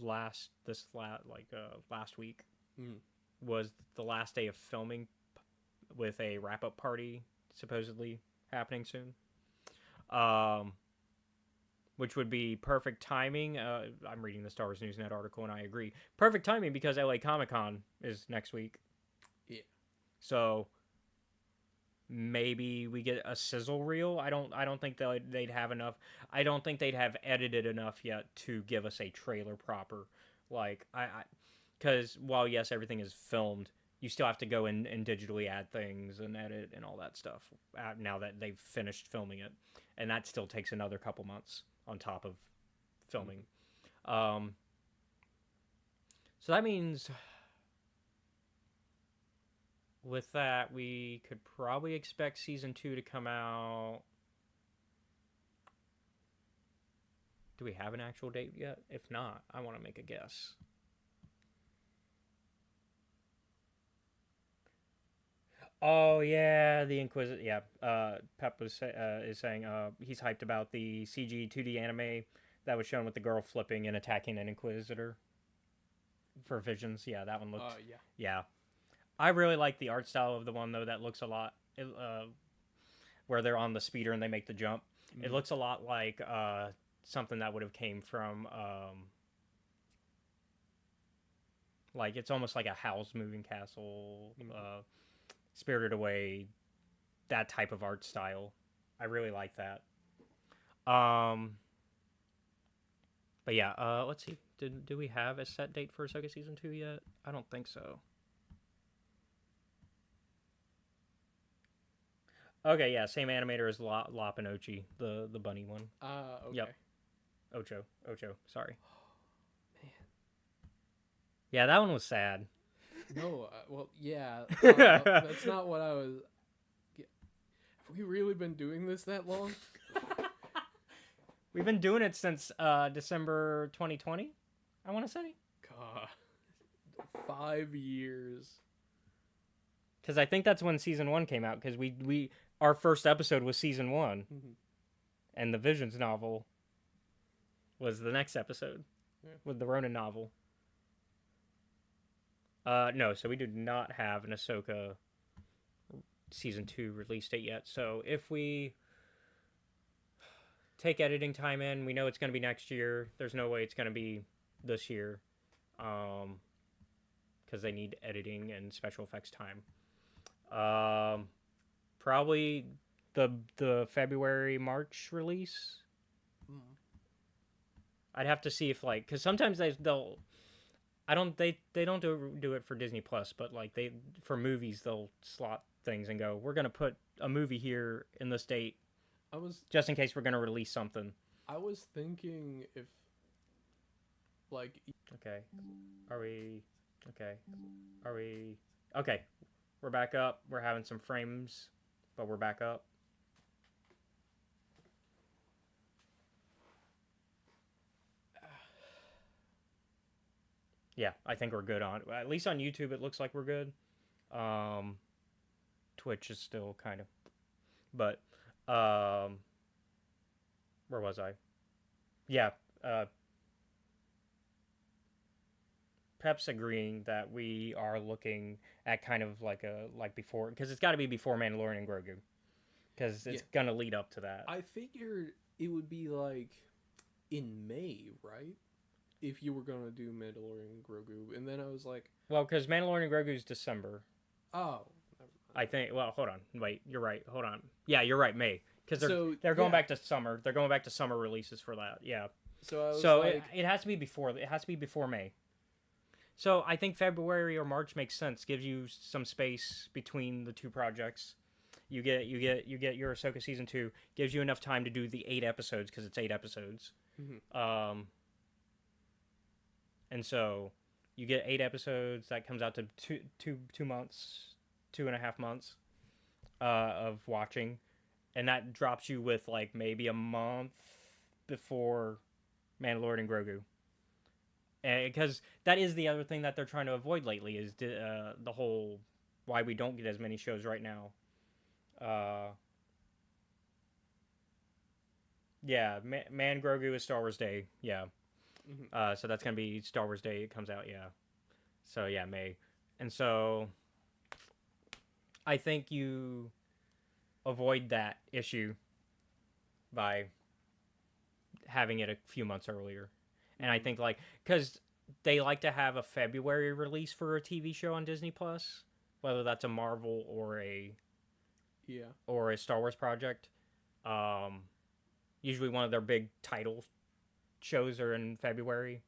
last week was the last day of filming with a wrap-up party supposedly happening soon, which would be perfect timing. I'm reading the Star Wars Newsnet article and I agree, perfect timing because LA Comic-Con is next week. Yeah. So maybe we get a sizzle reel. I don't think they'd have enough. I don't think they'd have edited enough yet to give us a trailer proper. Like because while yes everything is filmed, you still have to go in and digitally add things and edit and all that stuff. Now that they've finished filming it, and that still takes another couple months on top of filming. So that means. With that, we could probably expect Season 2 to come out. Do we have an actual date yet? If not, I want to make a guess. Oh, yeah, the Inquisitor. Yeah, Pep is saying he's hyped about the CG 2D anime that was shown with the girl flipping and attacking an Inquisitor for Visions. Yeah, that one looked... Yeah. Yeah. I really like the art style of the one though that looks a lot where they're on the speeder and they make the jump. It looks a lot like something that would have came from like it's almost like a Howl's Moving Castle, Spirited Away, that type of art style. I really like that. But yeah, let's see. Do we have a set date for Ahsoka Season 2 yet? I don't think so. Okay, yeah, same animator as Lop and Ochi, the bunny one. Okay. Yep. Ocho, sorry. Man. Yeah, that one was sad. No, well, yeah. That's not what I was... Have we really been doing this that long? We've been doing it since December 2020, I want to say. God. 5 years. Because I think that's when Season 1 came out, because our first episode was Season 1, and the Visions novel was the next episode, with the Ronin novel. No, so we do not have an Ahsoka Season 2 release date yet, so if we take editing time in, we know it's going to be next year. There's no way it's going to be this year, because they need editing and special effects time. Probably the February March release. I'd have to see if because sometimes they'll I don't. They don't do it for Disney Plus, but like for movies they'll slot things and go, we're gonna put a movie here in this date I was just in case we're gonna release something. I was thinking if like Okay. Are we? Okay. Are we? Okay. We're back up. We're having some frames, but we're back up. Yeah, I think we're good on. At least on YouTube, it looks like we're good. Twitch is still kind of, but where was I? Yeah, Pep's agreeing that we are looking at kind of like before, because it's got to be before Mandalorian and Grogu, because it's gonna lead up to that. I figured it would be like in May, right? If you were gonna do Mandalorian and Grogu, and then I was like, Well, because Mandalorian and Grogu is December, oh, I think. Well, hold on, wait, you're right. Hold on, yeah, you're right, May, because they're going yeah. back to summer. They're going back to summer releases for that. Yeah. So I was So like, it has to be before. It has to be before May. So I think February or March makes sense. Gives you some space between the two projects. You get your Ahsoka season 2. Gives you enough time to do the 8 episodes, because it's 8 episodes. Mhm. And so you get 8 episodes. That comes out to 2 months, 2.5 months of watching, and that drops you with like maybe a month before Mandalorian and Grogu. Because that is the other thing that they're trying to avoid lately is the whole why we don't get as many shows right now. Yeah, Man Grogu is Star Wars Day. Yeah. Mhm. So that's going to be Star Wars Day. It comes out, yeah. So, yeah, May. And so I think you avoid that issue by having it a few months earlier. And I think, like, because they like to have a February release for a TV show on Disney Plus, whether that's a Marvel or a Star Wars project. Usually one of their big title shows are in February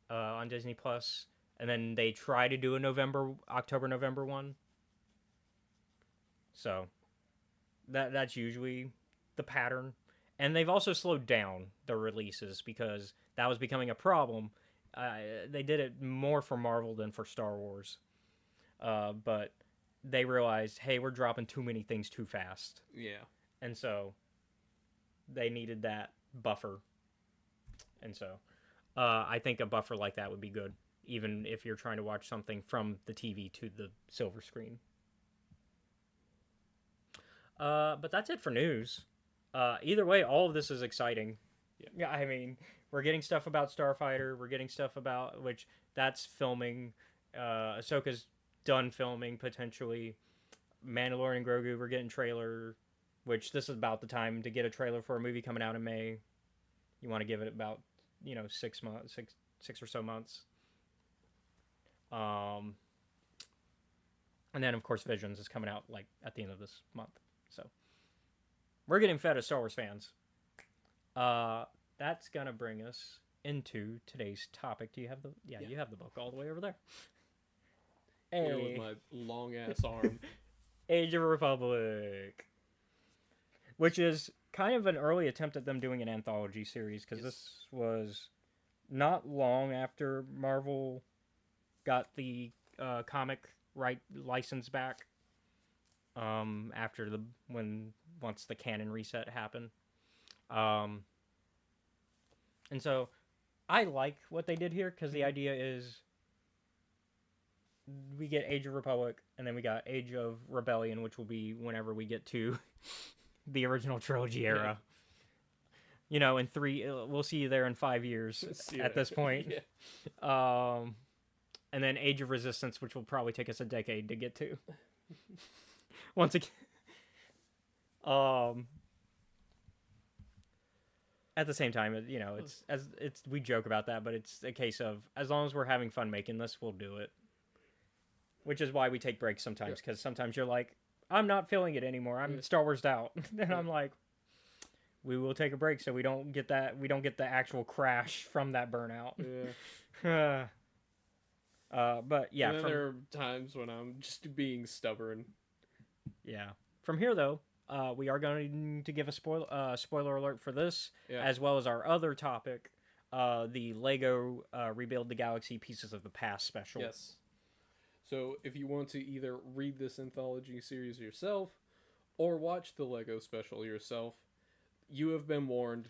on Disney Plus, and then they try to do a October-November one. So that's usually the pattern. And they've also slowed down their releases because that was becoming a problem. They did it more for Marvel than for Star Wars. But they realized, hey, we're dropping too many things too fast. Yeah. And so they needed that buffer. And so I think a buffer like that would be good, even if you're trying to watch something from the TV to the silver screen. But that's it for news. Either way, all of this is exciting. Yeah, I mean, we're getting stuff about Starfighter. We're getting stuff about, which that's filming. Ahsoka's done filming, potentially. Mandalorian and Grogu, we're getting trailer, which this is about the time to get a trailer for a movie coming out in May. You want to give it about, 6 months, six or so months. And then, of course, Visions is coming out, like, at the end of this month. So we're getting fed as Star Wars fans. That's gonna bring us into today's topic. Do you have the? Yeah, you have the book all the way over there. Here with my long ass arm. Age of Republic, which is kind of an early attempt at them doing an anthology series, because this was not long after Marvel got the comic license back. After once the canon reset happened. And so I like what they did here, because the idea is we get Age of Republic, and then we got Age of Rebellion, which will be whenever we get to the original trilogy era. In 3, we'll see you there in 5 years at this point. And then Age of Resistance, which will probably take us a decade to get to. Once again, at the same time, it's we joke about that, but it's a case of as long as we're having fun making this, we'll do it. Which is why we take breaks sometimes, because sometimes you're like, I'm not feeling it anymore. I'm Star Wars'd out, and I'm like, we will take a break so we don't get that. We don't get the actual crash from that burnout. Yeah. But yeah, And then from there are times when I'm just being stubborn. yeah, from here though, we are going to give a spoiler alert for this, Yeah. as well as our other topic, the Lego Rebuild the Galaxy Pieces of the Past special. Yes. So if you want to either read this anthology series yourself or watch the Lego special yourself, you have been warned.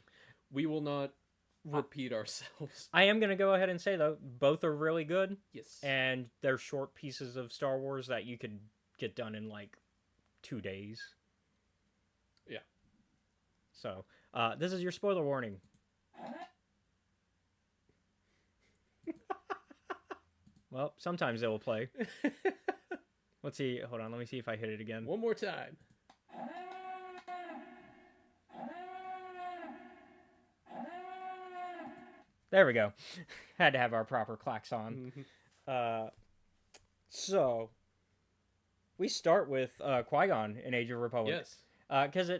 We will not repeat ourselves. I am going to go ahead and say though, both are really good, Yes. and they're short pieces of Star Wars that you could get done in like 2 days. Yeah. So, this is your spoiler warning. Well, sometimes they will play. Let's see. Hold on. Let me see if I hit it again. One more time. There we go. Had to have our proper clacks on. So, we start with Qui-Gon in Age of Republic. Yes. Because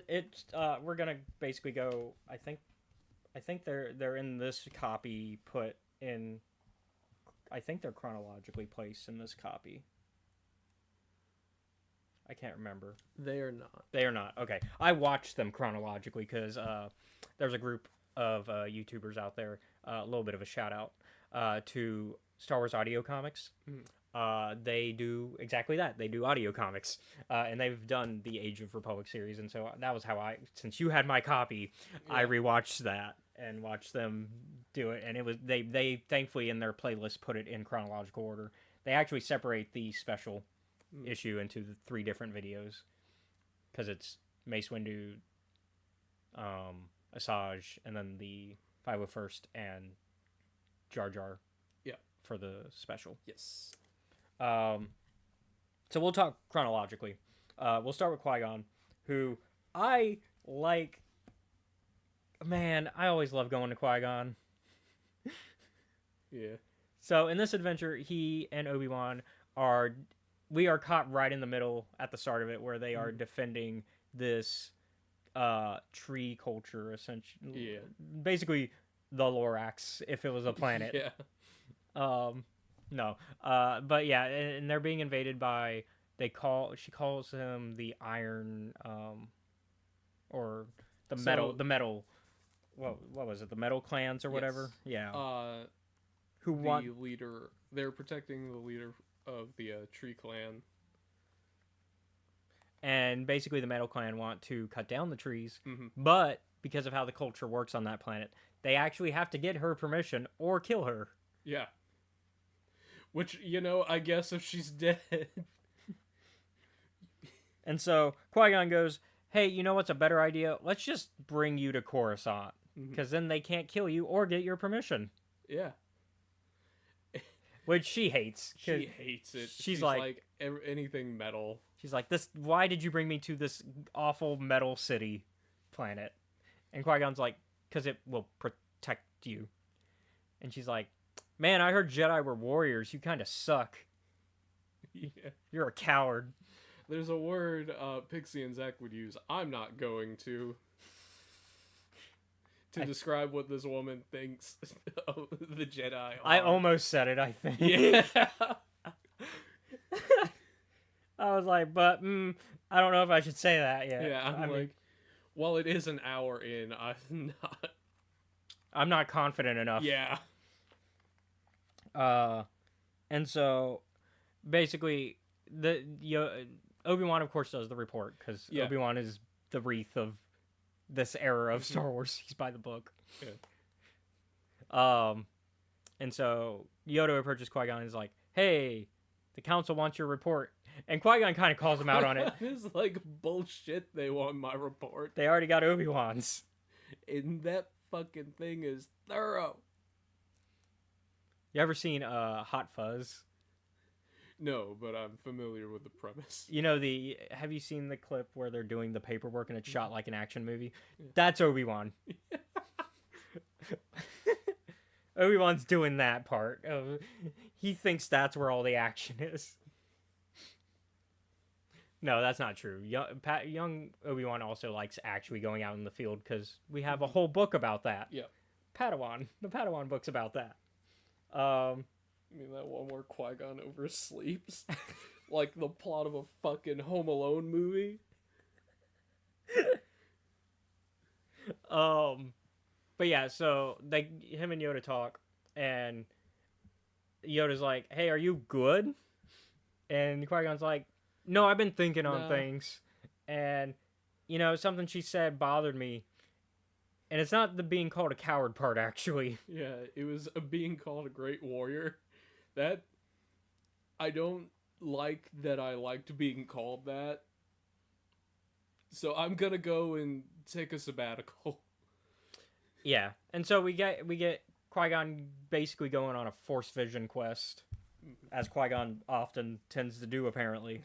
we're gonna basically go. I think they're in this copy put in. I think they're chronologically placed in this copy. I can't remember. They are not. They are not. Okay. I watched them chronologically because there's a group of YouTubers out there. A little bit of a shout out to Star Wars Audio Comics. They do exactly that. They do audio comics. And they've done the Age of Republic series. And so that was how since you had my copy, I rewatched that and watched them do it. And it was they thankfully in their playlist put it in chronological order. They actually separate the special issue into the 3 different videos because it's Mace Windu, Asajj, and then the 501st and Jar Jar. Yeah. For the special. Yes. So we'll talk chronologically. We'll start with Qui-Gon, who I like. Man, I always love going to Qui-Gon. Yeah. So in this adventure, he and Obi-Wan we are caught right in the middle at the start of it, where they are defending this tree culture, essentially. Yeah. Basically, the Lorax, if it was a planet. Yeah. No. But yeah, and they're being invaded by. She calls him the Iron, or the metal. The metal. What was it? The Metal Clans or whatever. Yes. Yeah. The leader. They're protecting the leader of the Tree Clan. And basically, the Metal Clan want to cut down the trees, but because of how the culture works on that planet, they actually have to get her permission or kill her. Yeah. Which, I guess if she's dead. And so Qui-Gon goes, hey, you know what's a better idea? Let's just bring you to Coruscant, because then they can't kill you or get your permission. Yeah. Which she hates. She hates it. She's like anything metal. She's like, why did you bring me to this awful metal city planet? And Qui-Gon's like, because it will protect you. And she's like, man, I heard Jedi were warriors. You kind of suck. Yeah. You're a coward. There's a word Pixie and Zach would use. I'm not going to describe what this woman thinks of the Jedi are. I almost said it, I think. Yeah. I was like, but I don't know if I should say that yet. Yeah, I mean, while it is an hour in, I'm not confident enough. Yeah. And so basically Obi-Wan of course does the report because Obi-Wan is the wreath of this era of Star Wars. He's by the book. Yeah. And so Yoda approaches Qui-Gon and is like, hey, the council wants your report. And Qui-Gon kind of calls him out on it. It's like, bullshit, they want my report. They already got Obi-Wan's. And that fucking thing is thorough. You ever seen Hot Fuzz? No, but I'm familiar with the premise. Have you seen the clip where they're doing the paperwork and it's shot like an action movie? That's Obi-Wan. Obi-Wan's doing that part. He thinks that's where all the action is. No, that's not true. Young Obi-Wan also likes actually going out in the field because we have a whole book about that. Yeah. The Padawan book's about that. I mean that one where Qui-Gon oversleeps? Like the plot of a fucking Home Alone movie? But yeah, so him and Yoda talk, and Yoda's like, "Hey, are you good?" And Qui-Gon's like, "No, I've been thinking on Nah. things, and something she said bothered me, and it's not the being called a coward part, actually." Yeah, it was being called a great warrior. That I don't like that I liked being called that. So I'm gonna go and take a sabbatical. Yeah, and so we get Qui-Gon basically going on a Force Vision quest, as Qui-Gon often tends to do, apparently.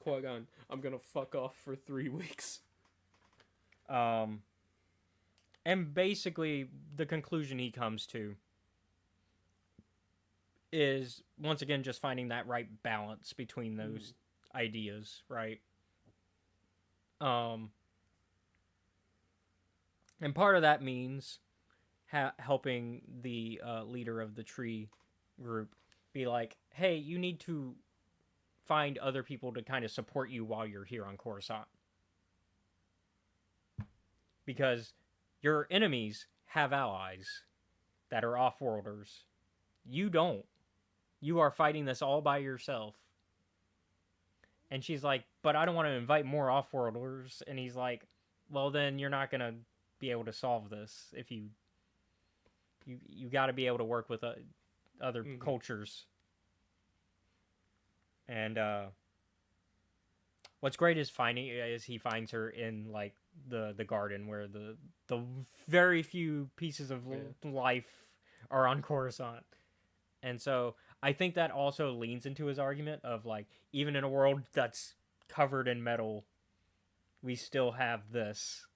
Qui-Gon, I'm gonna fuck off for 3 weeks. And basically the conclusion he comes to is once again just finding that right balance between those ideas, right? And part of that means helping the leader of the tree group be like, hey, you need to find other people to kind of support you while you're here on Coruscant. Because your enemies have allies that are off-worlders. You don't. You are fighting this all by yourself. And she's like, but I don't want to invite more off-worlders. And he's like, well, then you're not going to be able to solve this if you got to be able to work with other cultures. And what's great is he finds her in like the garden where the very few pieces of life are on Coruscant. And so I think that also leans into his argument of like, even in a world that's covered in metal, we still have this.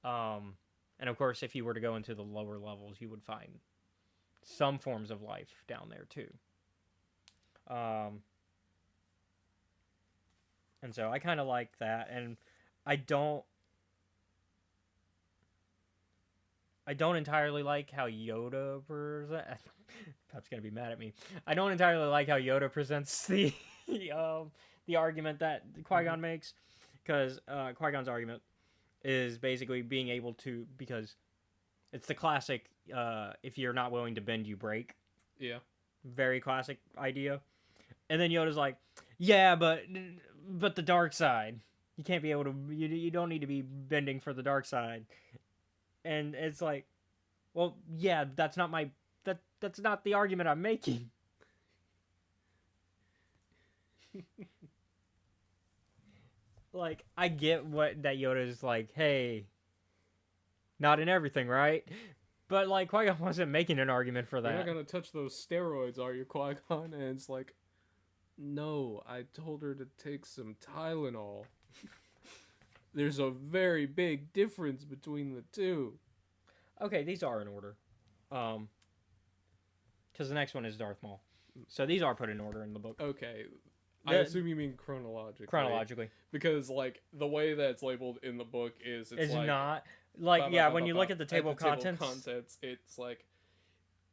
And of course, if you were to go into the lower levels, you would find some forms of life down there too. And so I kind of like that, and I don't entirely like how Yoda presents. Pep's gonna be mad at me. I don't entirely like how Yoda presents the argument that Qui-Gon makes, because Qui-Gon's argument is basically being able to, because it's the classic if you're not willing to bend, you break. Yeah. Very classic idea. And then Yoda's like, yeah, but the dark side. You can't be able to, you don't need to be bending for the dark side. And it's like, well, yeah, that's not the argument I'm making. Like, I get that Yoda's like, hey, not in everything, right? But like, Qui-Gon wasn't making an argument for that. You're not gonna touch those steroids, are you, Qui-Gon? And it's like, no, I told her to take some Tylenol. There's a very big difference between the two. Okay, these are in order. Because the next one is Darth Maul. So these are put in order in the book. Okay. I assume you mean chronologically. Chronologically. Because, like, the way that it's labeled in the book is it's like... not... Like, yeah, when you look at the table of contents... It's like...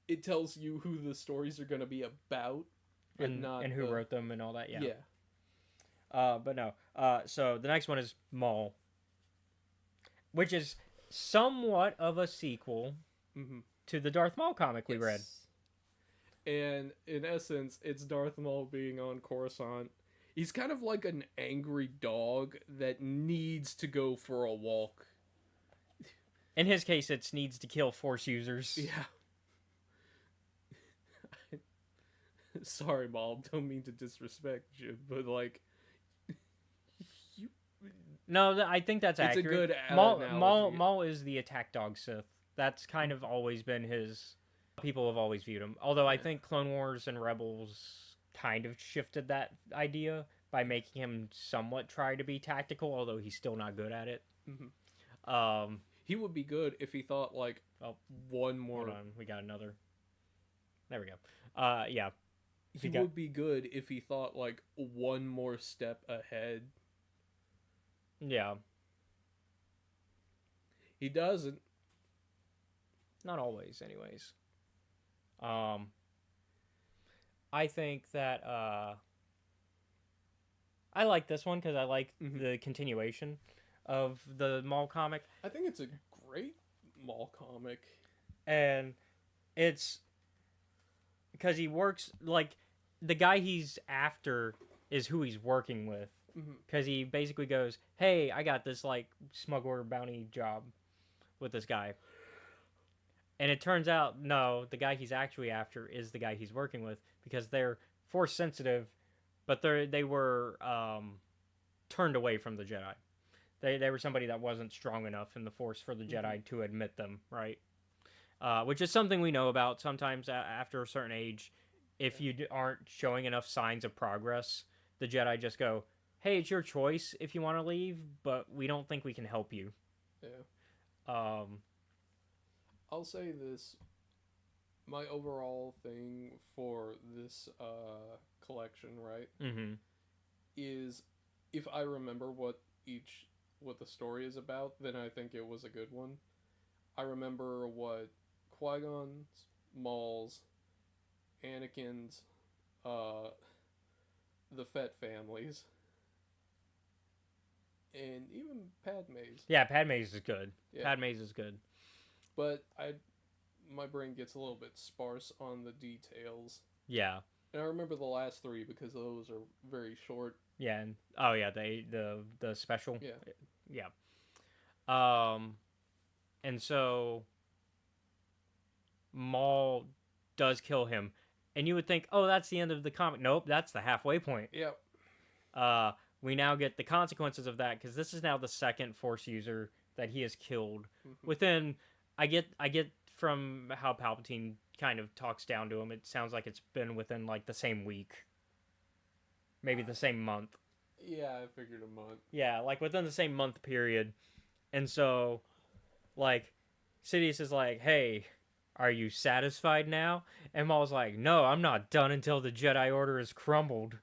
It tells you who the stories are going to be about, but not... And who wrote them and all that, yeah. Yeah. But no. So the next one is Maul. Which is somewhat of a sequel to the Darth Maul comic we read. And in essence, it's Darth Maul being on Coruscant. He's kind of like an angry dog that needs to go for a walk. In his case, it needs to kill Force users. Yeah. Sorry, Maul. Don't mean to disrespect you, but like... No, I think that's accurate. It's a good analogy. Maul is the attack dog Sith. That's kind of always been his... People have always viewed him. Although I think Clone Wars and Rebels kind of shifted that idea by making him somewhat try to be tactical, although he's still not good at it. He would be good if he thought, like, one more... Hold on, we got another. There we go. Yeah. He would be good if he thought, like, one more step ahead. Yeah. He doesn't. Not always, anyways. I think that I like this one because I like the continuation of the Maul comic, I think it's a great Maul comic. and it's because he works like the guy he's after is who he's working with. Because he basically goes, "Hey, I got this like smuggler bounty job with this guy," and it turns out no, the guy he's actually after is the guy he's working with because they're force sensitive, but they were turned away from the Jedi. They were somebody that wasn't strong enough in the Force for the Jedi to admit them, right? Which is something we know about. Sometimes after a certain age, if you aren't showing enough signs of progress, the Jedi just go, "Hey, it's your choice if you want to leave, but we don't think we can help you." Yeah. I'll say this. My overall thing for this collection, right, is if I remember what the story is about, then I think it was a good one. I remember what Qui-Gon's, Maul's, Anakin's, the Fett families, and even Padme's. Yeah, Padme's is good. Yeah. Padme's is good. But my brain gets a little bit sparse on the details. Yeah. And I remember the last three because those are very short. Yeah, and oh yeah, the special. Yeah. Yeah. And so Maul does kill him, and you would think, oh, that's the end of the comic. Nope, that's the halfway point. Yep. We now get the consequences of that because this is now the second Force user that he has killed. Within, I get from how Palpatine kind of talks down to him, it sounds like it's been within like the same week, maybe the same month. Yeah, I figured a month. Yeah, like within the same month period. And so, like, Sidious is like, "Hey, are you satisfied now?" And Maul's like, "No, I'm not done until the Jedi Order is crumbled."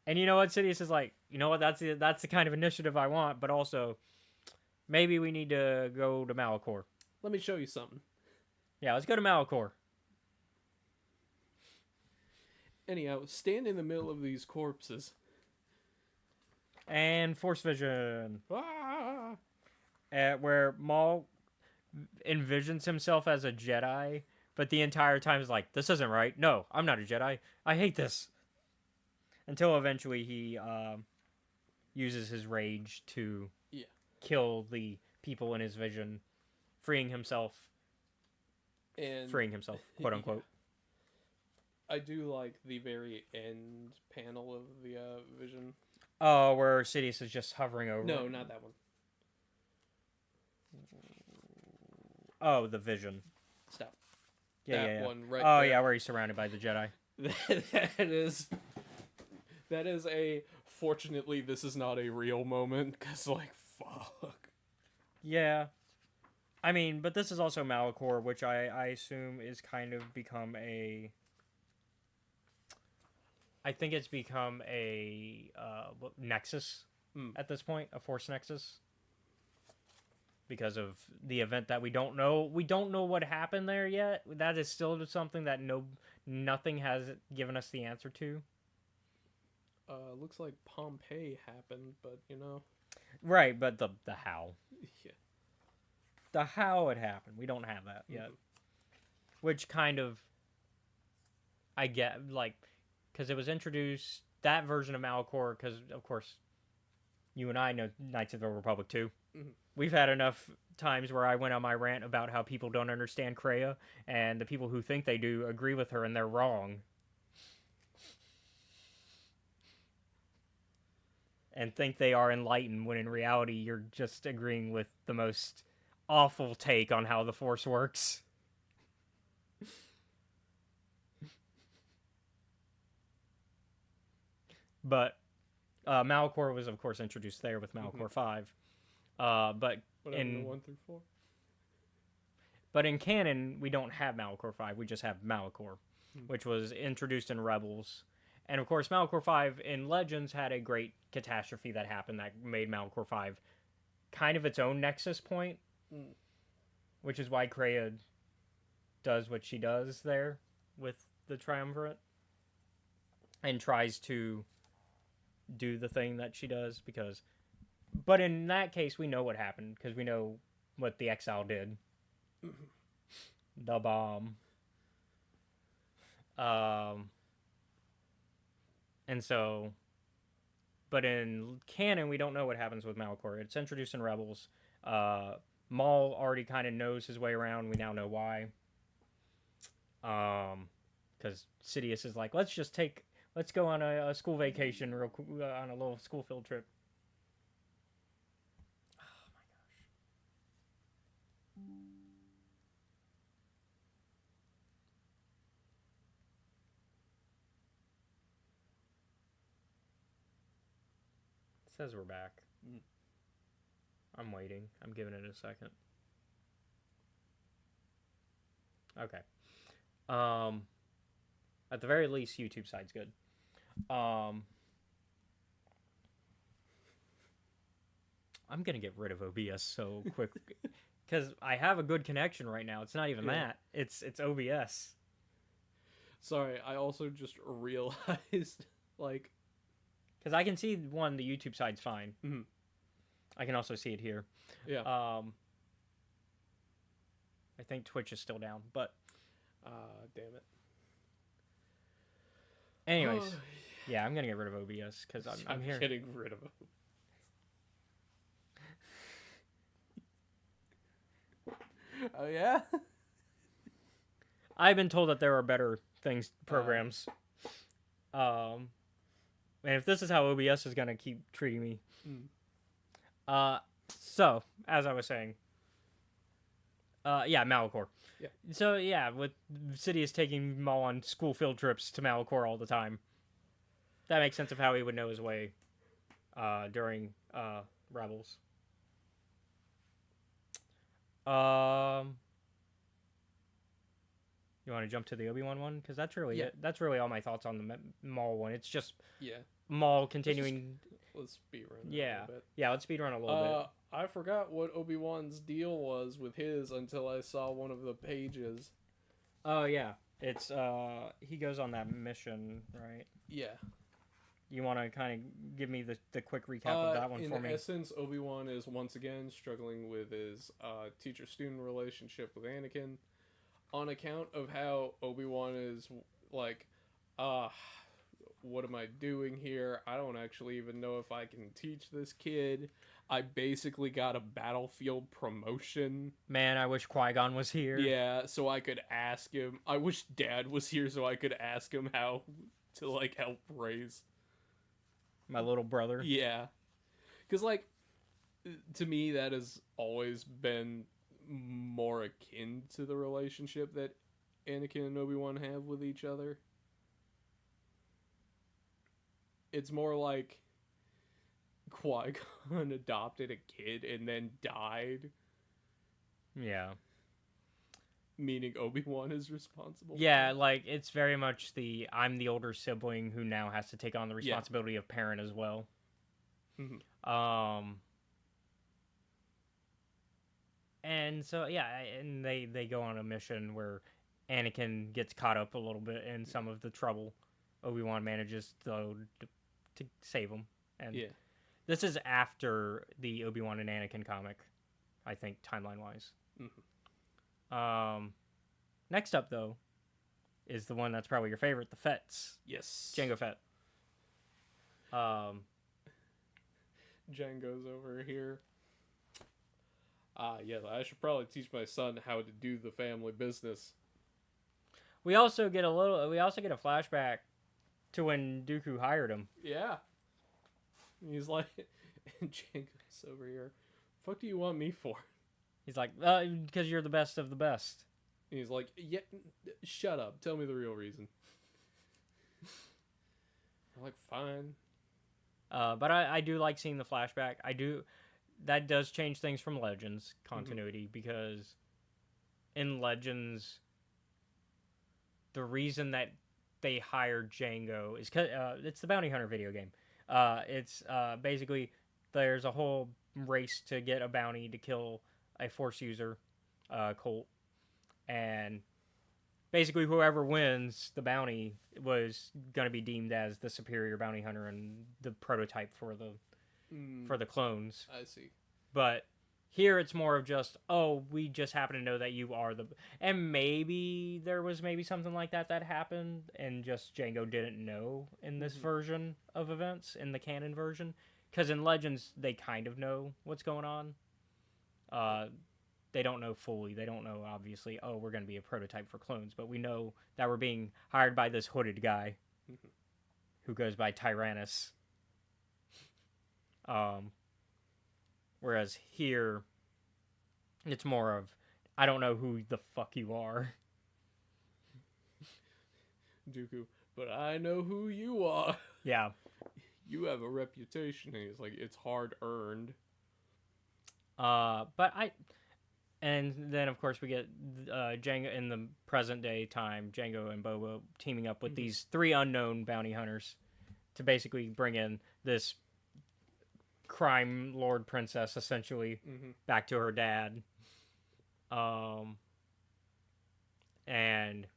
And you know what? Sidious is like, "You know what? That's the kind of initiative I want, but also, maybe we need to go to Malachor." Let me show you something. Yeah, let's go to Malachor. Anyhow, stand in the middle of these corpses. And Force Vision. Where Maul envisions himself as a Jedi, but the entire time is like, "This isn't right. No, I'm not a Jedi. I hate this." Until eventually he uses his rage to kill the people in his vision, freeing himself, quote unquote. I do like the very end panel of the vision. Oh, where Sidious is just hovering over. No, not that one. Oh, the vision. Stop. Yeah, That yeah. one right oh, there. yeah, where he's surrounded by the Jedi. that is a fortunately this is not a real moment because like fuck. Yeah. I mean, but this is also Malachor, which I assume is kind of become a... I think it's become a nexus at this point, a Force nexus. Because of the event that we don't know. We don't know what happened there yet. That is still something that nothing has given us the answer to. Looks like Pompeii happened, but you know. Right, but the how. Yeah. The how it happened. We don't have that yet. Which kind of... I get, like... Because it was introduced... That version of Malachor, because, of course, you and I know Knights of the Republic too. We've had enough times where I went on my rant about how people don't understand Kreia, and the people who think they do agree with her, and they're wrong. And think they are enlightened, when in reality you're just agreeing with the most awful take on how the Force works. But Malachor was, of course, introduced there with Malachor 5. But in 1 through 4. But in canon, we don't have Malachor 5. We just have Malachor, which was introduced in Rebels. And, of course, Malachor 5 in Legends had a great catastrophe that happened that made Malachor 5 kind of its own nexus point, which is why Kreia does what she does there. with the triumvirate and tries to do the thing that she does because. But in that case, we know what happened because we know what the exile did. The bomb. And so, but in canon, we don't know what happens with Malachor. It's introduced in Rebels. Maul already kind of knows his way around. We now know why. Because Sidious is like, let's go on a school vacation, on a little school field trip. Says we're back. I'm waiting. I'm giving it a second. Okay. At the very least, YouTube side's good. I'm gonna get rid of OBS so quick because I have a good connection right now. It's not even that. It's OBS. Sorry, I also just realized like. Because I can see the YouTube side's fine. Mm-hmm. I can also see it here. Yeah. I think Twitch is still down, but damn it. Anyways, yeah, I'm gonna get rid of OBS because I'm here. Getting rid of it. Oh yeah. I've been told that there are better programs. And if this is how OBS is gonna keep treating me. So as I was saying, Malachor. Yeah. So yeah, with Sidious taking Maul on school field trips to Malachor all the time, that makes sense of how he would know his way during Rebels. You want to jump to the Obi-Wan one? Because that's really it. That's really all my thoughts on the Maul one. It's just Maul continuing. Let's speedrun. Yeah, a bit. Yeah. Let's speedrun a little bit. I forgot what Obi-Wan's deal was with his until I saw one of the pages. Oh yeah, it's he goes on that mission, right? Yeah. You want to kind of give me the quick recap of that one for me? In essence, Obi-Wan is once again struggling with his teacher-student relationship with Anakin. On account of how Obi-Wan is like, what am I doing here? I don't actually even know if I can teach this kid. I basically got a battlefield promotion. Man, I wish Qui-Gon was here. Yeah, so I could ask him. I wish Dad was here so I could ask him how to, like, help raise my little brother. Yeah. Because, like, to me, that has always been more akin to the relationship that Anakin and Obi-Wan have with each other. It's more like Qui-Gon adopted a kid and then died. Yeah. Meaning Obi-Wan is responsible. Yeah, like, it's very much I'm the older sibling who now has to take on the responsibility of parent as well. Mm-hmm. And so, and they go on a mission where Anakin gets caught up a little bit in some of the trouble. Obi-Wan manages, though, to save him. And this is after the Obi-Wan and Anakin comic, I think, timeline-wise. Mm-hmm. Next up, though, is the one that's probably your favorite, the Fetts. Yes. Jango Fett. Django's over here. Yes, I should probably teach my son how to do the family business. We also get a flashback to when Dooku hired him. Yeah. He's like, and Django's over here. Fuck do you want me for? He's like, because you're the best of the best. And he's like, yeah, shut up. Tell me the real reason. I'm like, fine. But I do like seeing the flashback. That does change things from Legends continuity, because in Legends, the reason that they hired Django is because it's the Bounty Hunter video game. It's basically there's a whole race to get a bounty to kill a Force user, Colt, and basically whoever wins the bounty was going to be deemed as the superior bounty hunter and the prototype for the clones. I see. But here it's more of just, oh, we just happen to know that you are the... And maybe there was maybe something like that happened, and just Django didn't know in this version of events, in the canon version. Because in Legends, they kind of know what's going on. They don't know fully. They don't know, obviously, oh, we're going to be a prototype for clones. But we know that we're being hired by this hooded guy who goes by Tyrannus. Whereas here, it's more of, I don't know who the fuck you are. Dooku, but I know who you are. Yeah. You have a reputation. And he's like, it's hard earned. And then of course we get Django in the present day time, Django and Boba teaming up with these 3 unknown bounty hunters to basically bring in this crime lord princess essentially back to her dad. And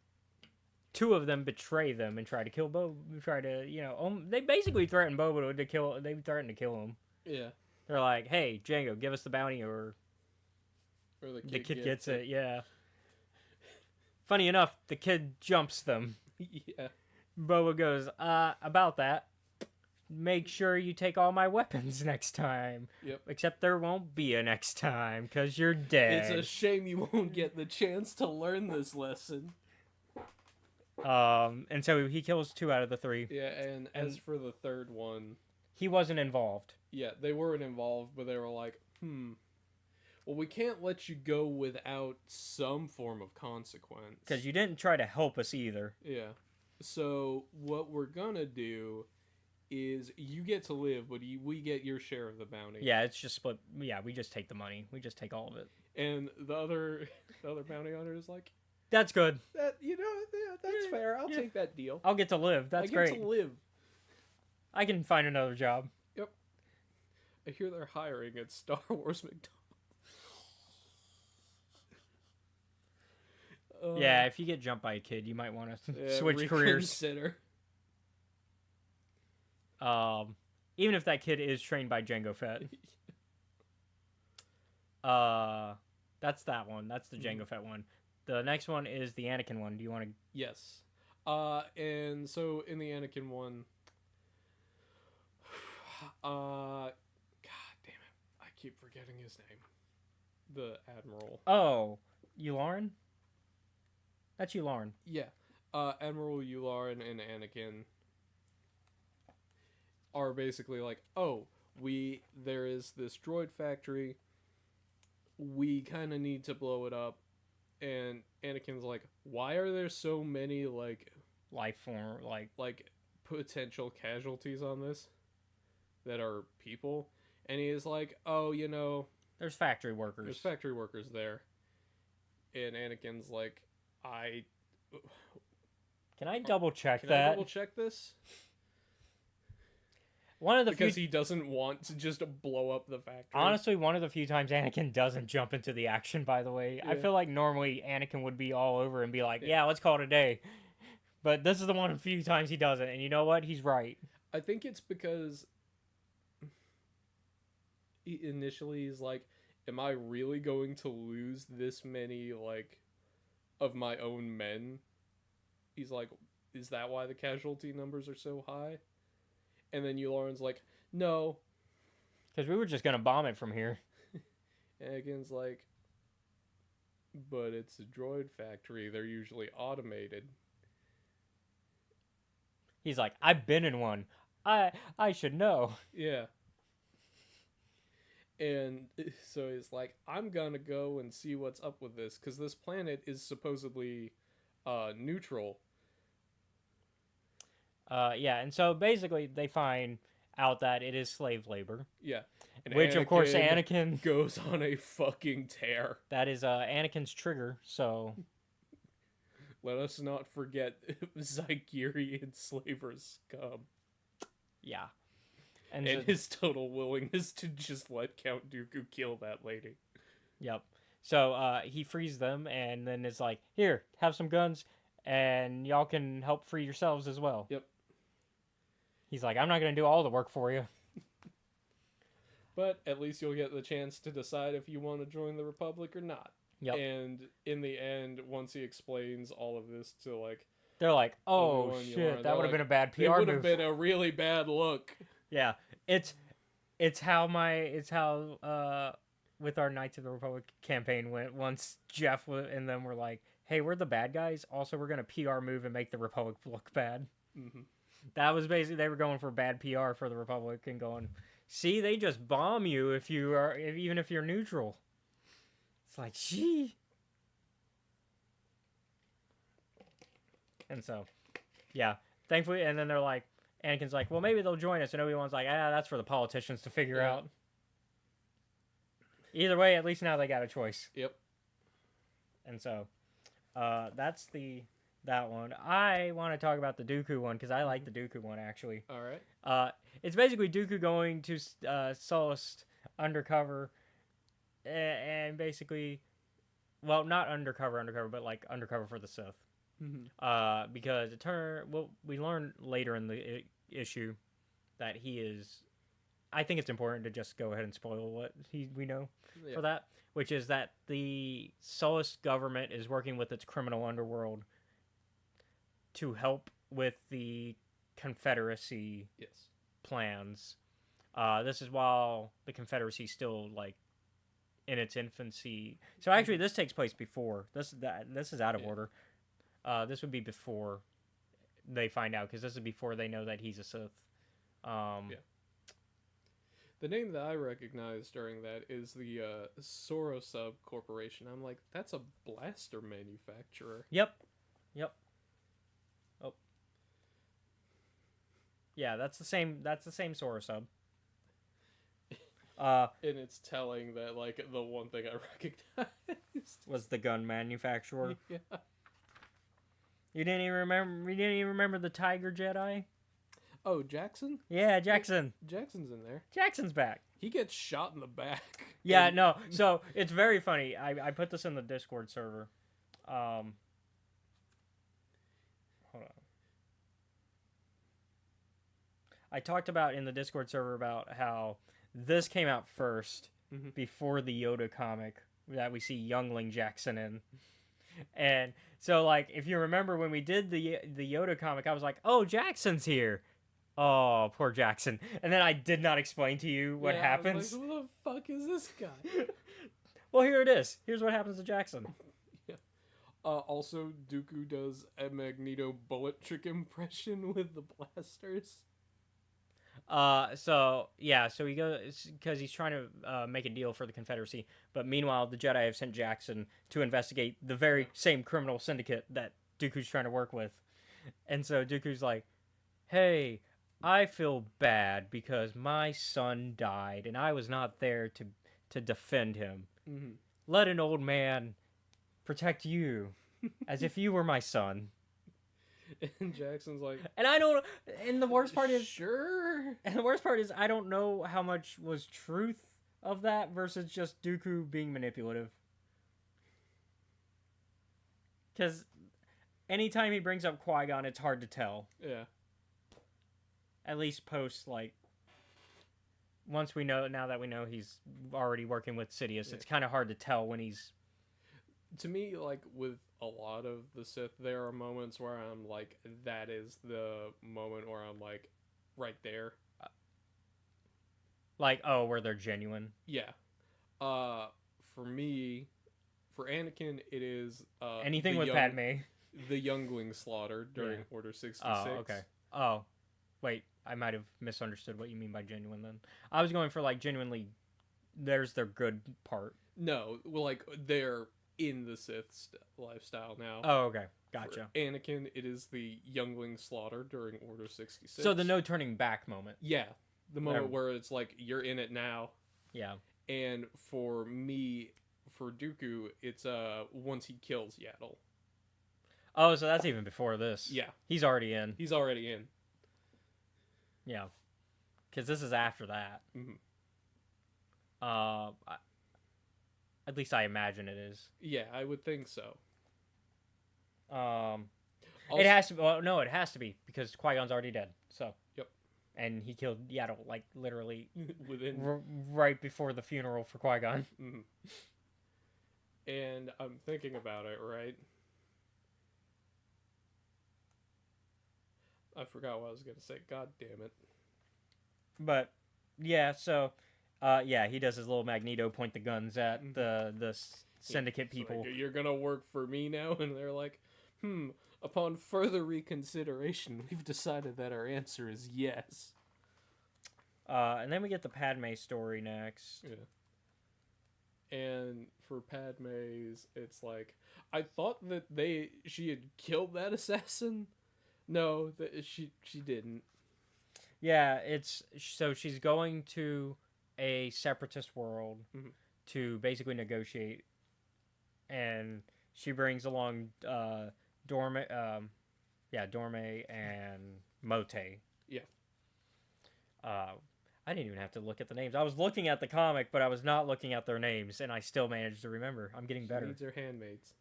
2 of them betray them and try to kill Boba. They basically threaten Boba to kill. They threaten to kill him. Yeah. They're like, "Hey, Django, give us the bounty, or the kid gets it." Yeah. Funny enough, the kid jumps them. Yeah. Boba goes, about that, make sure you take all my weapons next time. Yep. Except there won't be a next time, because you're dead. It's a shame you won't get the chance to learn this lesson. And so he kills 2 out of the 3. Yeah, and as for the third one... He wasn't involved. Yeah, they weren't involved, but they were like, well, we can't let you go without some form of consequence. Because you didn't try to help us either. Yeah. So what we're gonna do is you get to live, but we get your share of the bounty. Yeah, it's just split. Yeah, we just take the money. We just take all of it. And the other bounty hunter is like, that's good. That yeah, that's fair. I'll take that deal. I'll get to live. That's great. I get to live. I can find another job. Yep. I hear they're hiring at Star Wars McDonald's. Yeah, if you get jumped by a kid, you might want to switch careers. Even if that kid is trained by Jango Fett. That's that one. That's the Jango Fett one. The next one is the Anakin one. Do you want to? Yes. And so in the Anakin one, God damn it, I keep forgetting his name. The Admiral. Oh, Yularen? That's Yularen. Yeah. Admiral Yularen and Anakin are basically like, oh, there is this droid factory. We kind of need to blow it up. And Anakin's like, why are there so many, like... life form, like, potential casualties on this that are people? And he is like, oh, there's factory workers. There's factory workers there. And Anakin's like, Can I double check that? Can I double check this? Because he doesn't want to just blow up the factory. Honestly, one of the few times Anakin doesn't jump into the action, by the way. Yeah. I feel like normally Anakin would be all over and be like, yeah, let's call it a day. But this is the one of the few times he doesn't. And you know what? He's right. I think it's because initially he's like, am I really going to lose this many, like, of my own men? He's like, is that why the casualty numbers are so high? And then Yularen's like, no. Because we were just going to bomb it from here. Anakin's like, but it's a droid factory. They're usually automated. He's like, I've been in one. I should know. Yeah. And so he's like, I'm going to go and see what's up with this. Because this planet is supposedly neutral. Yeah, and so basically they find out that it is slave labor. Yeah. And which, of course, Anakin goes on a fucking tear. That is Anakin's trigger, so... Let us not forget Zygerian slavers scum. Yeah. And his total willingness to just let Count Dooku kill that lady. Yep. So he frees them and then is like, here, have some guns. and y'all can help free yourselves as well. Yep. He's like, I'm not going to do all the work for you. But at least you'll get the chance to decide if you want to join the Republic or not. Yep. And in the end, once he explains all of this to like, They're like, oh Obi-Wan, shit, Yoda, that would have they're been a bad it PR would move. have been a really bad look. Yeah, it's how with our Knights of the Republic campaign went. Once Jeff and them were like, hey, we're the bad guys. Also, we're gonna PR move and make the Republic look bad. Mm-hmm. That was basically, they were going for bad PR for the Republic and going, see, they just bomb you even if you're neutral. It's like, gee. And so, yeah, thankfully, and then they're like, Anakin's like, well, maybe they'll join us, and Obi-Wan's like, that's for the politicians to figure out. Either way, at least now they got a choice. Yep. And so, that's that one. I want to talk about the Dooku one, because I like the Dooku one, actually. All right. It's basically Dooku going to Sullust undercover, and basically, well, not undercover, but like undercover for the Sith. Mm-hmm. Because we learn later in the issue that he is. I think it's important to just go ahead and spoil what we know for that, which is that the Sullust government is working with its criminal underworld to help with the Confederacy plans. This is while the Confederacy still like in its infancy. So actually, this takes place before this. This is out of order. This would be before they find out, because this is before they know that he's a Sith. The name that I recognize during that is the Sorosub Corporation. I'm like, that's a blaster manufacturer. Yep. Oh. Yeah, that's the same Sorosub. And it's telling that like the one thing I recognized was the gun manufacturer. Yeah. You didn't even remember the Tiger Jedi? Oh, Jackson? Yeah, Jackson. Jackson's in there. Jackson's back. He gets shot in the back. Yeah, no. So it's very funny. I put this in the Discord server. Hold on. I talked about in the Discord server about how this came out first before the Yoda comic that we see youngling Jackson in. And so, like, if you remember when we did the Yoda comic, I was like, oh, Jackson's here. Oh, poor Jackson. And then I did not explain to you what happens. I was like, who the fuck is this guy? Well, here it is. Here's what happens to Jackson. Yeah. Also, Dooku does a Magneto bullet trick impression with the blasters. So he goes, because he's trying to make a deal for the Confederacy, but meanwhile the Jedi have sent Jackson to investigate the very same criminal syndicate that Dooku's trying to work with. And so Dooku's like, hey, I feel bad because my son died and I was not there to defend him. Mm-hmm. Let Let an old man protect you as if you were my son. And Jackson's like, And I don't. And the worst part is, sure. And the worst part is, I don't know how much was truth of that versus just Dooku being manipulative. Because anytime he brings up Qui-Gon, it's hard to tell. Yeah. At least post, like, now that we know he's already working with Sidious, it's kind of hard to tell when he's... To me, like, with a lot of the Sith, there are moments where I'm like, that is the moment where I'm like, right there. Like, oh, where they're genuine. Yeah. For me, for Anakin, it is... Anything with Padme. The youngling slaughter during Order 66. Oh, okay. Oh, wait, I might have misunderstood what you mean by genuine then. I was going for, like, genuinely, there's their good part. No, well, like, they're in the Sith lifestyle now. Oh, okay. Gotcha. For Anakin, it is the youngling slaughter during Order 66. So the no turning back moment. Yeah. The moment where it's like, you're in it now. Yeah. And for me, for Dooku, it's once he kills Yaddle. Oh, so that's even before this. Yeah. He's already in. He's already in. Yeah. Because this is after that. Mm-hmm. At least I imagine it is. Yeah, I would think so. It has to. Well, no, it has to be because Qui-Gon's already dead. So. Yep. And he killed Yaddle like literally within right before the funeral for Qui-Gon. Mhm. And I'm thinking about it, right? I forgot what I was gonna say. God damn it. But yeah, so yeah, he does his little Magneto point the guns at the syndicate It's people. like, you're gonna work for me now, and they're like, upon further reconsideration, we've decided that our answer is yes. And then we get the Padme story next. Yeah. And for Padme's, it's like, I thought that she had killed that assassin. No, that she didn't. Yeah, it's so she's going to a separatist world to basically negotiate, and she brings along Dorme, Dorme and Mote. Yeah. I didn't even have to look at the names. I was looking at the comic, but I was not looking at their names, and I still managed to remember. I'm getting better. She needs her handmaids.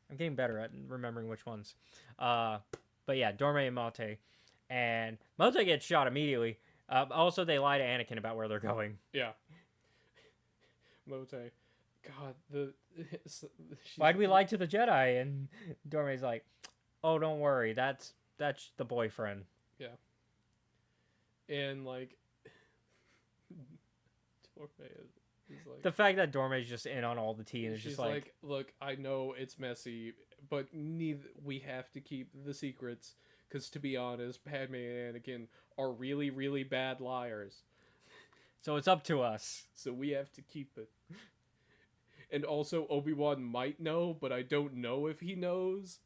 I'm getting better at remembering which ones. But yeah, Dorme and Mote. And Mote gets shot immediately. Also, they lie to Anakin about where they're going. Yeah. Mote. God, Why'd we lie to the Jedi? And Dorme's like, oh, don't worry. That's the boyfriend. Yeah. And, like, Dorme is like... The fact that Dorme's just in on all the tea and is she's just like, look, I know it's messy, but we have to keep the secrets, because to be honest, Padme and Anakin are really, really bad liars. so it's up to us. So we have to keep it. And also, Obi-Wan might know, but I don't know if he knows.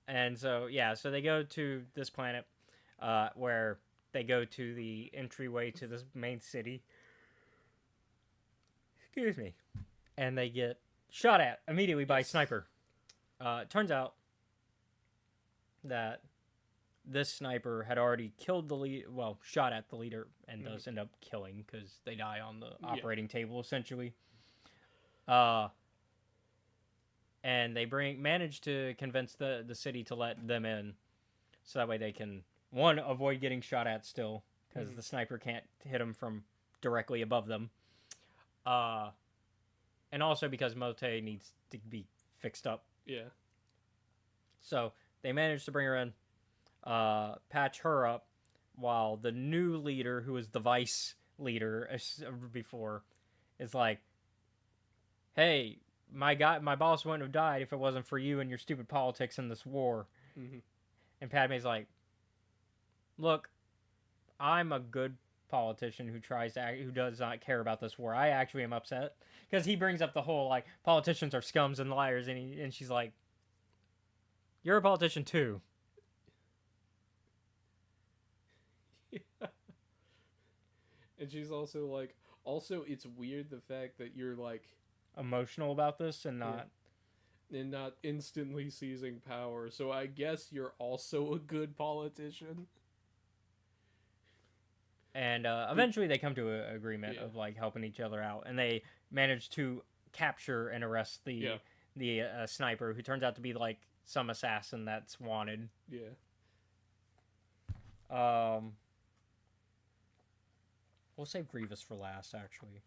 And so, yeah, so they go to this planet where they go to the entryway to this main city. Excuse me. And they get shot at immediately by a sniper. Turns out that this sniper had already killed the lead, well, shot at the leader, and does end up killing because they die on the operating table, essentially. And they manage to convince the city to let them in, so that way they can, one, avoid getting shot at still, because the sniper can't hit them from directly above them. And also because Mote needs to be fixed up. Yeah. So they manage to bring her in, patch her up, while the new leader, who was the vice leader before, is like, hey, my boss wouldn't have died if it wasn't for you and your stupid politics in this war. And Padme's like, look, I'm a good politician who does not care about this war. I actually am upset because he brings up the whole like politicians are scums and liars, and she's like, you're a politician too. Yeah. And she's also like, it's weird the fact that you're like emotional about this and not instantly seizing power. So I guess you're also a good politician. And eventually they come to an agreement of like helping each other out, and they manage to capture and arrest the sniper, who turns out to be like some assassin that's wanted. Yeah. We'll save Grievous for last, actually.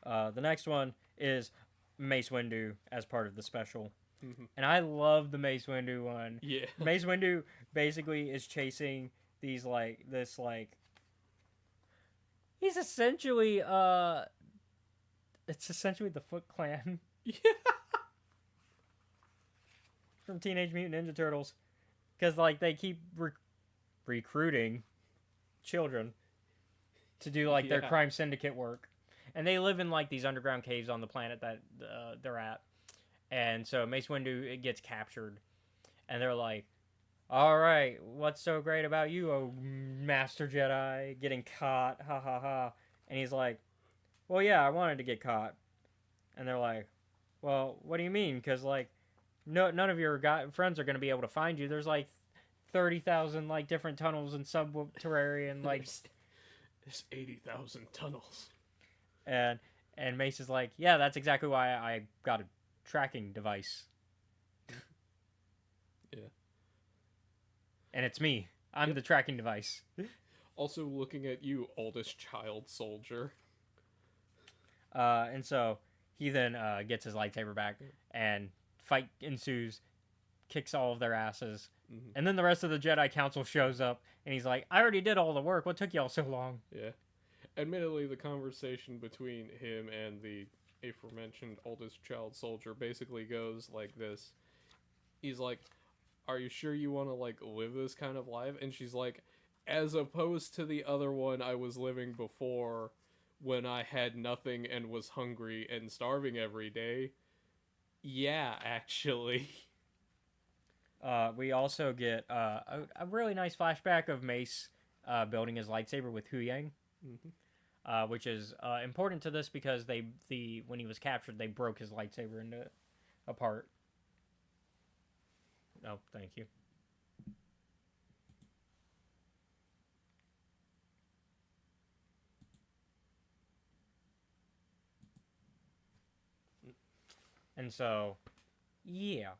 The next one is Mace Windu as part of the special. And I love the Mace Windu one. Yeah. Mace Windu basically is chasing these he's essentially it's essentially the Foot Clan. Yeah. From Teenage Mutant Ninja Turtles, because like they keep recruiting children to do like their crime syndicate work, and they live in like these underground caves on the planet that they're at. And so Mace Windu gets captured, and they're like, all right, what's so great about you, oh Master Jedi, getting caught, ha ha ha. And he's like, well, yeah, I wanted to get caught. And they're like, well, what do you mean? Because like none of your friends are going to be able to find you. There's like 30,000 like different tunnels and subterranean, like there's 80,000 tunnels. And Mace is like, yeah, that's exactly why I got a tracking device. Yeah. And it's me. I'm Yep. the tracking device. Also looking at you, oldest child soldier. And so he then gets his lightsaber back, and fight ensues, kicks all of their asses. Mhm. And then the rest of the Jedi Council shows up, and he's like, I already did all the work. What took y'all so long? Yeah. Admittedly, the conversation between him and the aforementioned oldest child soldier basically goes like this. He's like, are you sure you want to, like, live this kind of life? And she's like, as opposed to the other one I was living before when I had nothing and was hungry and starving every day. Yeah, actually. We also get a really nice flashback of Mace building his lightsaber with Hu Yang, which is important to this because when he was captured, they broke his lightsaber apart. Oh, thank you. And so, yeah.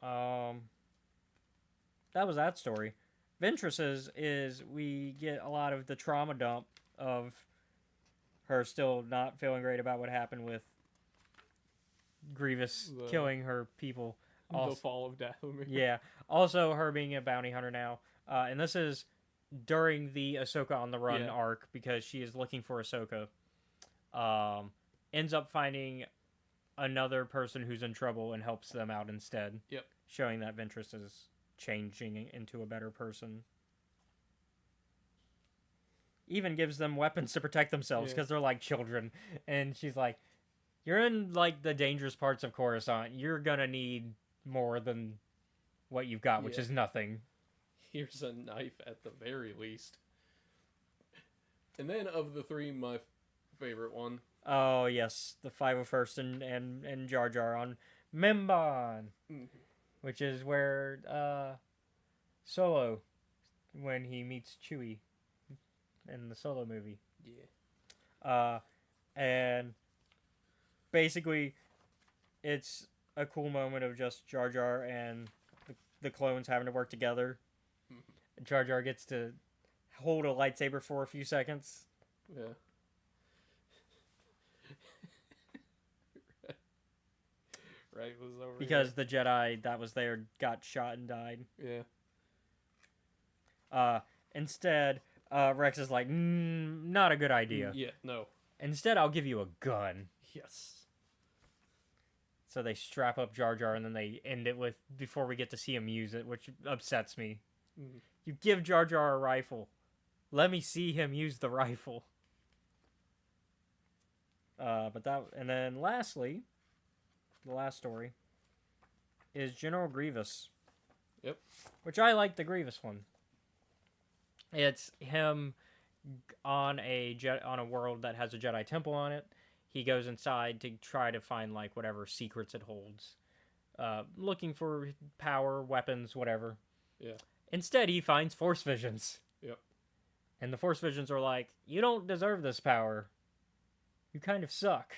That was that story. Ventress's is we get a lot of the trauma dump of her still not feeling great about what happened with Grievous killing her people. The fall of Dathomir. Yeah. Also, her being a bounty hunter now. And this is during the Ahsoka on the Run arc because she is looking for Ahsoka. Ends up finding another person who's in trouble and helps them out instead. Yep. Showing that Ventress is changing into a better person. Even gives them weapons to protect themselves because they're like children. And she's like, you're in like the dangerous parts of Coruscant. You're gonna need more than what you've got, which is nothing. Here's a knife at the very least. And then of the three, my favorite one. Oh yes, the 501st and Jar Jar on Mimban, which is where Solo, when he meets Chewie in the Solo movie. Yeah. And basically, it's a cool moment of just Jar Jar and the clones having to work together. Jar Jar gets to hold a lightsaber for a few seconds. Yeah. Right, was over because the Jedi that was there got shot and died. Yeah. Instead, Rex is like, not a good idea. Yeah, no. Instead, I'll give you a gun. Yes. So they strap up Jar Jar and then they end it with, before we get to see him use it, which upsets me. You give Jar Jar a rifle. Let me see him use the rifle. And then lastly, the last story is General Grievous. Yep. Which I like the Grievous one. It's him on a world that has a Jedi temple on it. He goes inside to try to find like whatever secrets it holds. Looking for power, weapons, whatever. Yeah. Instead, he finds Force visions. Yep. And the Force visions are like, you don't deserve this power. You kind of suck.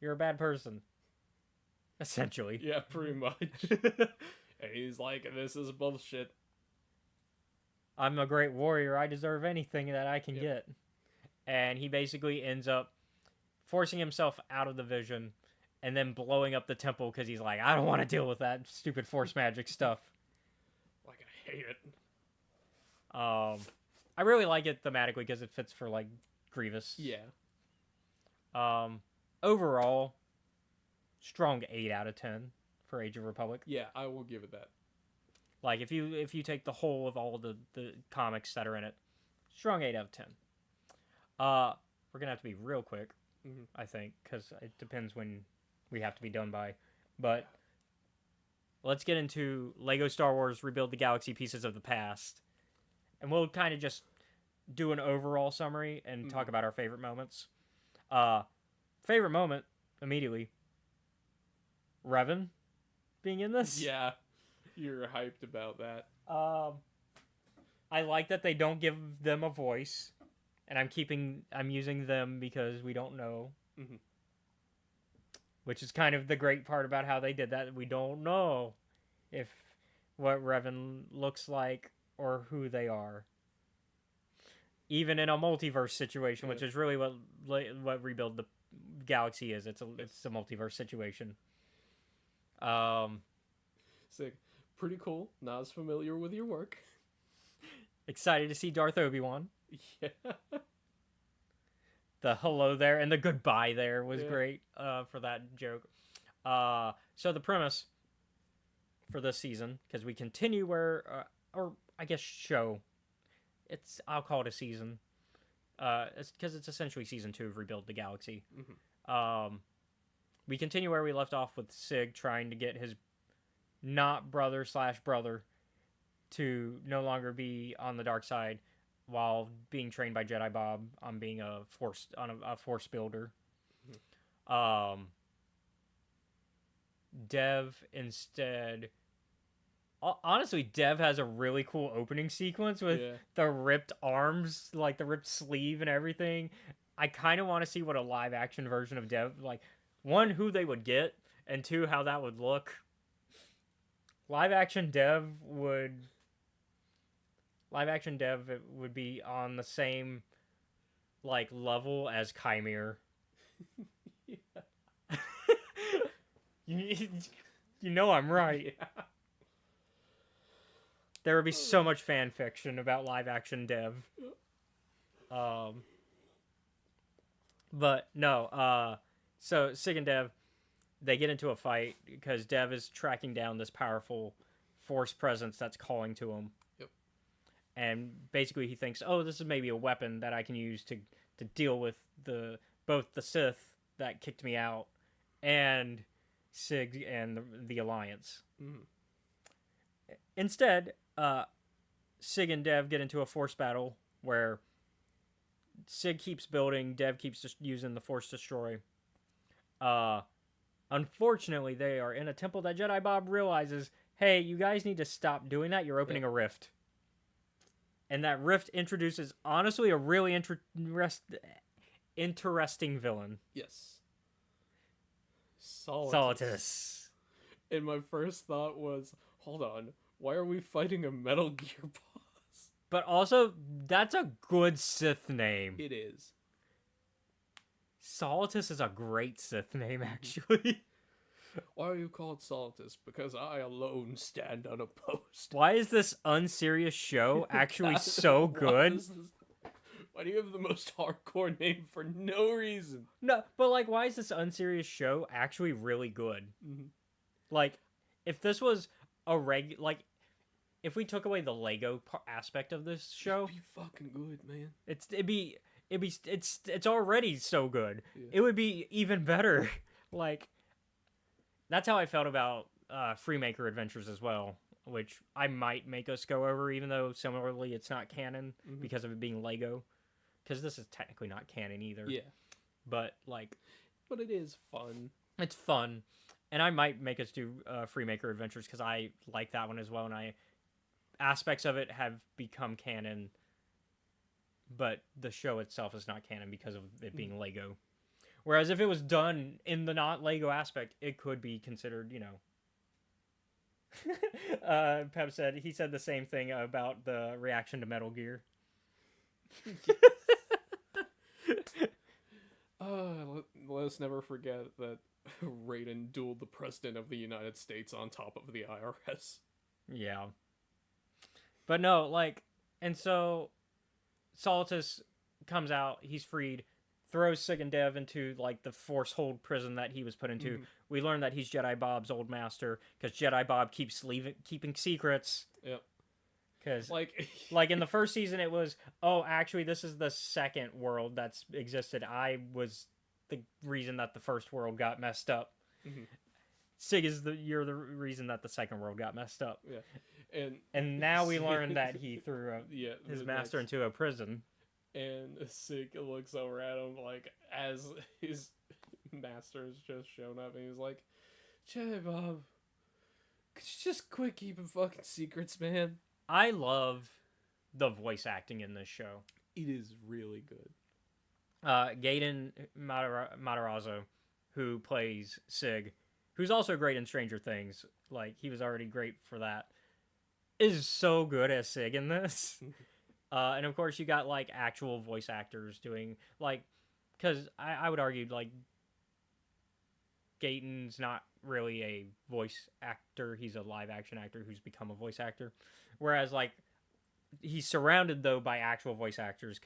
You're a bad person. Essentially. Yeah, pretty much. And he's like, this is bullshit. I'm a great warrior. I deserve anything that I can get. And he basically ends up forcing himself out of the vision and then blowing up the temple because he's like, I don't want to deal with that stupid Force magic stuff. Like, I hate it. I really like it thematically because it fits for, like, Grievous. Yeah. Overall, strong 8 out of 10 for Age of Republic. Yeah, I will give it that. Like, if you take the whole of all the comics that are in it, strong 8 out of 10. We're going to have to be real quick, I think, because it depends when we have to be done by. But let's get into Lego Star Wars Rebuild the Galaxy Pieces of the Past. And we'll kind of just do an overall summary and talk about our favorite moments. Favorite moment, immediately, Revan being in this. Yeah, you're hyped about that. I like that they don't give them a voice, and I'm using them because we don't know. Which is kind of the great part about how they did that. We don't know if what Revan looks like or who they are. Even in a multiverse situation, which is really what Rebuild the Galaxy is. It's a multiverse situation. Sick. Pretty cool. Not as familiar with your work. Excited to see Darth Obi-Wan. Yeah. The hello there and the goodbye there was Yeah. great for that joke. So the premise for this season, because we continue where, or I guess show, I'll call it a season. It's because it's essentially season 2 of Rebuild the Galaxy. Mm-hmm. We continue where we left off with Sig trying to get his not brother/brother to no longer be on the dark side while being trained by Jedi Bob on being a force builder. Mm-hmm. Dev instead. Honestly, Dev has a really cool opening sequence with the ripped arms, like the ripped sleeve and everything. I kind of want to see what a live action version of Dev, like, one, who they would get, and two, how that would look. Live action Dev would be on the same, like, level as Chimere. you know I'm right. Yeah. There would be so much fan fiction about live action Dev. But no, so Sig and Dev, they get into a fight because Dev is tracking down this powerful force presence that's calling to him. Yep. And basically he thinks, oh, this is maybe a weapon that I can use to deal with both the Sith that kicked me out and Sig and the Alliance. Mm-hmm. Instead, Sig and Dev get into a force battle where Sig keeps building, Dev keeps just using the Force Destroy. Unfortunately, they are in a temple that Jedi Bob realizes, hey, you guys need to stop doing that. You're opening a rift. And that rift introduces, honestly, a really interesting villain. Yes. Solitus. And my first thought was, hold on, why are we fighting a Metal Gear boss? But also, that's a good Sith name. It is. Solitus is a great Sith name, actually. Why are you called Solitus? Because I alone stand unopposed. Why is this unserious show actually so good? Why do you have the most hardcore name for no reason? No, but like, why is this unserious show actually really good? Mm-hmm. Like, if this was a if we took away the Lego aspect of this show, It'd be fucking good, man. it's already so good. Yeah. It would be even better. Like, that's how I felt about Freemaker Adventures as well, which I might make us go over, even though similarly it's not canon because of it being Lego. Because this is technically not canon either. Yeah. But it is fun. It's fun. And I might make us do Freemaker Adventures because I like that one as well. And aspects of it have become canon, but the show itself is not canon because of it being Lego. Whereas if it was done in the not Lego aspect, it could be considered, Pep said, he said the same thing about the reaction to Metal Gear. Let us never forget that Raiden dueled the President of the United States on top of the IRS. Yeah. But no, and so Solitus comes out, he's freed, throws Sig and Dev into, the Force Hold prison that he was put into. Mm-hmm. We learn that he's Jedi Bob's old master, because Jedi Bob keeps keeping secrets. Yep. Because, in the first season, it was, oh, actually, this is the second world that's existed. I was the reason that the first world got messed up. Mm-hmm. Sig you're the reason that the second world got messed up. Yeah. And now we learn that he threw his master into a prison. And Sig looks over at him, as his master's just shown up, and he's like, Jedi Bob, could you just quit keeping fucking secrets, man? I love the voice acting in this show. It is really good. Gaten Matarazzo, who plays Sig, who's also great in Stranger Things. He was already great for that. is so good as Sig in this. And of course, you got like actual voice actors doing like, because I would argue like Gaten's not really a voice actor; he's a live action actor who's become a voice actor. Whereas like he's surrounded though by actual voice actors,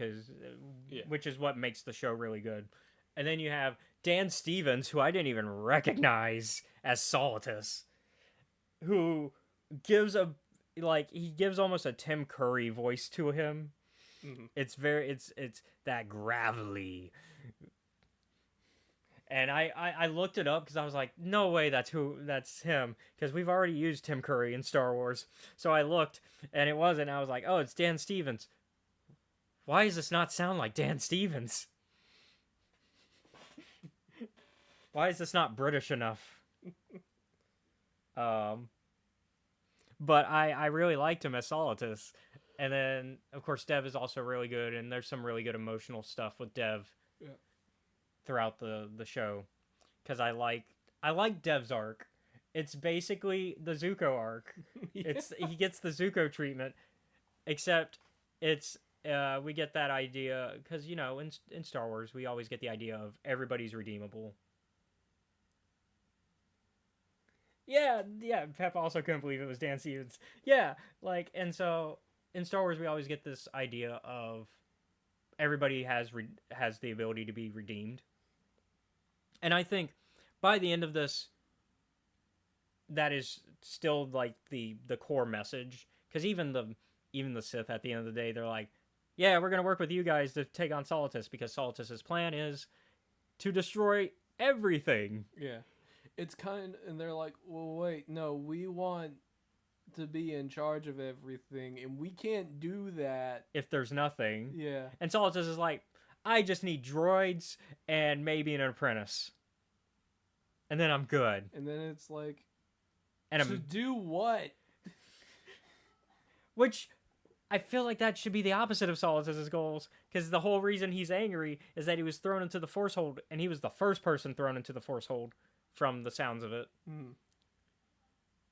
which is what makes the show really good. And then you have Dan Stevens, who I didn't even recognize as Solitus, who gives he gives almost a Tim Curry voice to him. Mm-hmm. It's that gravelly. And I looked it up because I was like, no way that's him, because we've already used Tim Curry in Star Wars. So I looked and it wasn't. I was like, oh, it's Dan Stevens. Why does this not sound like Dan Stevens? Why is this not British enough? But I really liked him as Solitus. And then, of course, Dev is also really good, and there's some really good emotional stuff with Dev throughout the show. Because I like Dev's arc. It's basically the Zuko arc. He gets the Zuko treatment, except it's we get that idea because in Star Wars we always get the idea of everybody's redeemable. Yeah. Pep also couldn't believe it was Dan Stevens. Yeah, and so in Star Wars we always get this idea of everybody has the ability to be redeemed, and I think by the end of this, that is still like the core message. Because even the Sith at the end of the day, they're like, yeah, we're gonna work with you guys to take on Solitus, because Solitus's plan is to destroy everything. Yeah. It's and they're like, well, wait, no, we want to be in charge of everything, and we can't do that if there's nothing. Yeah. And Solitus is like, I just need droids and maybe an apprentice, and then I'm good. And then it's like, and to do what? Which I feel like that should be the opposite of Solitus's goals, because the whole reason he's angry is that he was thrown into the Force Hold, and he was the first person thrown into the Force Hold, from the sounds of it. Mm.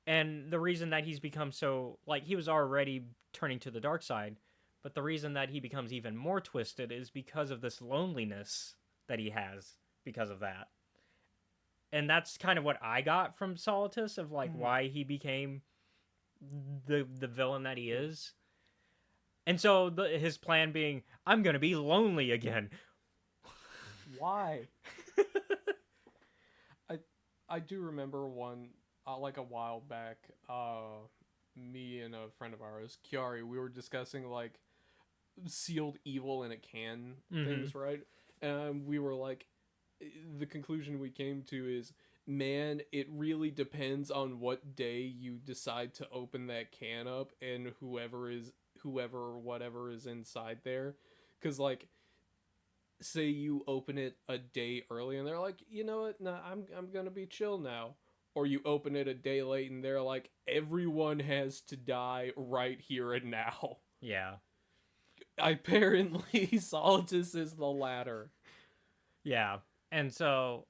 And the reason that he's become so, he was already turning to the dark side, but the reason that he becomes even more twisted is because of this loneliness that he has because of that. And that's kind of what I got from Solitus, of why he became the villain that he is. And so his plan being, I'm going to be lonely again. Why? I do remember one, a while back, me and a friend of ours, Kiari, we were discussing sealed evil in a can things, right? And we were like, the conclusion we came to is, man, it really depends on what day you decide to open that can up and whoever or whatever is inside there. Because say you open it a day early and they're like, you know what, nah, I'm gonna be chill now. Or you open it a day late and they're like, everyone has to die right here and now. Yeah. Apparently, Solitus is the latter. Yeah. And so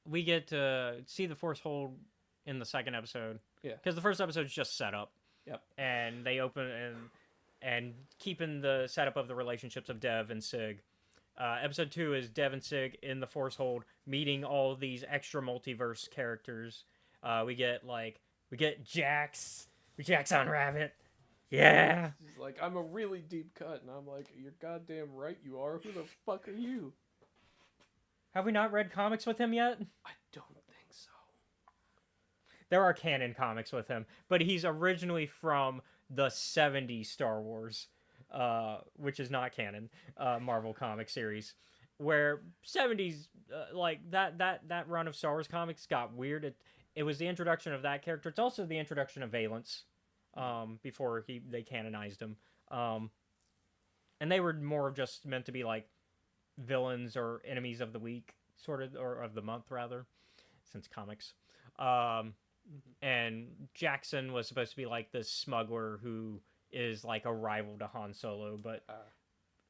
we get to see the Force Hold in the second episode. Yeah. Because the first episode is just set up. Yep. And they open and keeping the setup of the relationships of Dev and Sig. Episode 2 is Dev and Sig in the Force Hold, meeting all these extra multiverse characters. We get Jax. Jax on Rabbit. Yeah. He's like, I'm a really deep cut, and I'm like, you're goddamn right you are. Who the fuck are you? Have we not read comics with him yet? I don't think so. There are canon comics with him, but he's originally from the 70s Star Wars. Which is not canon, Marvel comic series, where 70s, that run of Star Wars comics got weird. It was the introduction of that character. It's also the introduction of Valence, before they canonized him. And they were more of just meant to be villains or enemies of the week, sort of, or of the month rather, since comics. And Jackson was supposed to be this smuggler who is a rival to Han Solo, but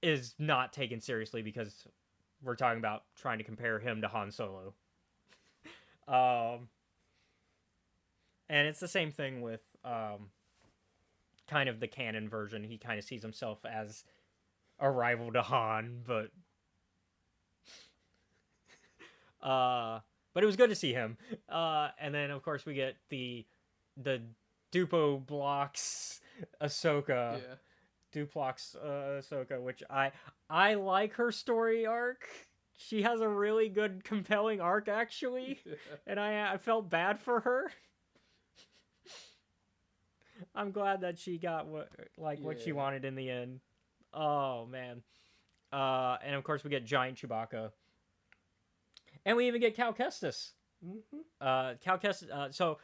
is not taken seriously because we're talking about trying to compare him to Han Solo. And it's the same thing with kind of the canon version. He kind of sees himself as a rival to Han, but it was good to see him. And then of course we get the Dupo blocks Ahsoka. Yeah. Duplox Ahsoka, which I like her story arc. She has a really good, compelling arc, actually, and I felt bad for her. I'm glad that she got what she wanted in the end. Oh man, and of course we get giant Chewbacca, and we even get Cal Kestis. Cal Kestis. So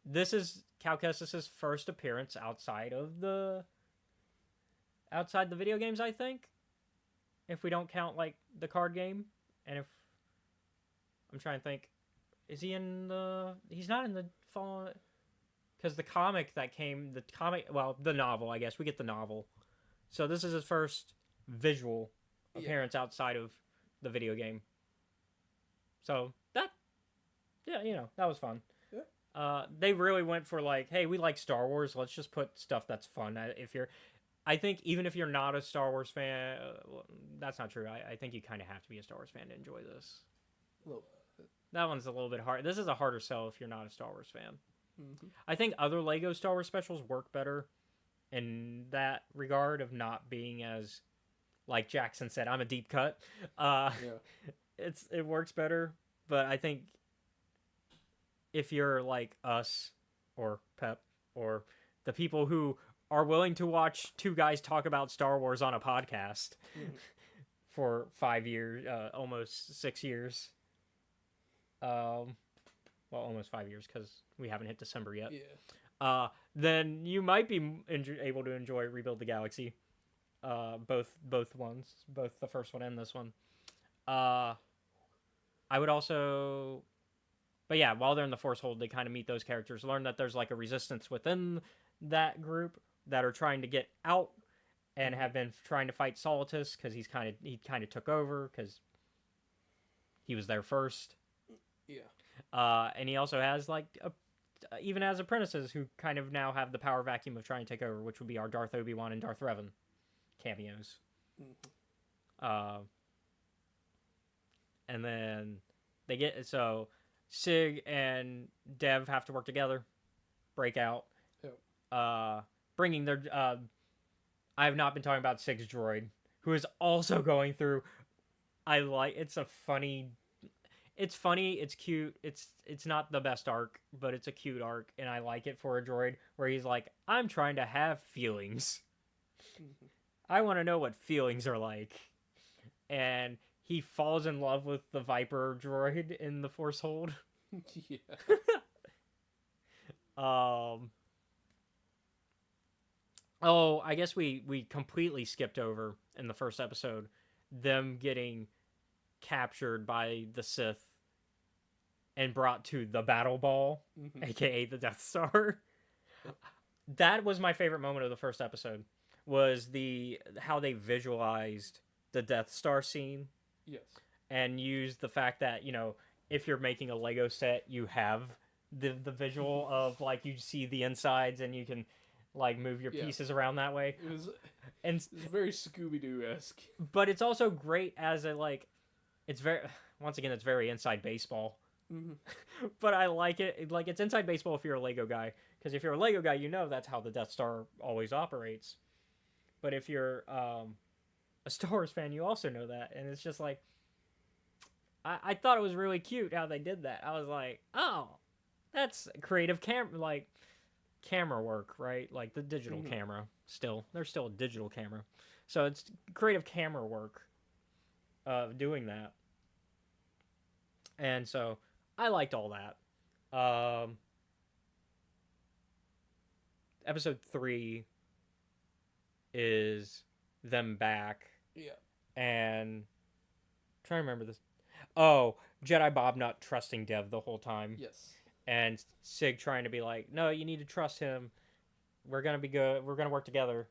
this is Cal Kestis' first appearance outside the video games, I think, if we don't count like the card game. And if I'm trying to think, is he in he's not in the fall, because the novel, I guess we get the novel, so this is his first visual appearance outside of the video game, so that was fun. They really went for like, hey, we like Star Wars, let's just put stuff that's fun. I think even if you're not a Star Wars fan, that's not true. I think you kind of have to be a Star Wars fan to enjoy this. A little bit. That one's a little bit hard. This is a harder sell if you're not a Star Wars fan. I think other Lego Star Wars specials work better in that regard of not being as, like Jackson said, I'm a deep cut. It works better, but I think if you're like us or Pep or the people who are willing to watch two guys talk about Star Wars on a podcast for 5 years, almost 6 years. Well, almost 5 years because we haven't hit December yet. Yeah. Then you might be able to enjoy Rebuild the Galaxy. Both ones, both the first one and this one. I would also, but yeah, while they're in the Force Hold, they kind of meet those characters, learn that there's like a resistance within that group that are trying to get out and have been trying to fight Solitus because he kind of took over because he was there first. Yeah. And he also has like even as apprentices who kind of now have the power vacuum of trying to take over, which would be our Darth Obi-Wan and Darth Revan cameos. And then they get Sig and Dev have to work together, break out. Bringing their I have not been talking about Sig's droid, who is also going through, it's funny, it's cute, it's not the best arc, but it's a cute arc, and I like it for a droid where he's like, I'm trying to have feelings. I want to know what feelings are like. And he falls in love with the Viper droid in the Force Hold. Yeah. Oh, I guess we completely skipped over in the first episode them getting captured by the Sith and brought to the Battle Ball, aka the Death Star. That was my favorite moment of the first episode, was how they visualized the Death Star scene. Yes. And used the fact that, if you're making a Lego set, you have the visual of like you see the insides and you can like move your pieces around that way. It's very Scooby-Doo-esque. But it's also great as it's very inside baseball. But I like it. Like, it's inside baseball if you're a Lego guy, because if you're a Lego guy, that's how the Death Star always operates. But if you're a Star Wars fan, you also know that, and it's just like, I thought it was really cute how they did that. I was like, oh, that's creative camera work, right? Like the digital camera. There's still a digital camera, so it's creative camera work of doing that. And so I liked all that. Episode 3 is them back. Yeah. And I'm trying to remember this. Oh, Jedi Bob not trusting Dev the whole time. Yes. And Sig trying to be like, no, you need to trust him. We're going to be good. We're going to work together.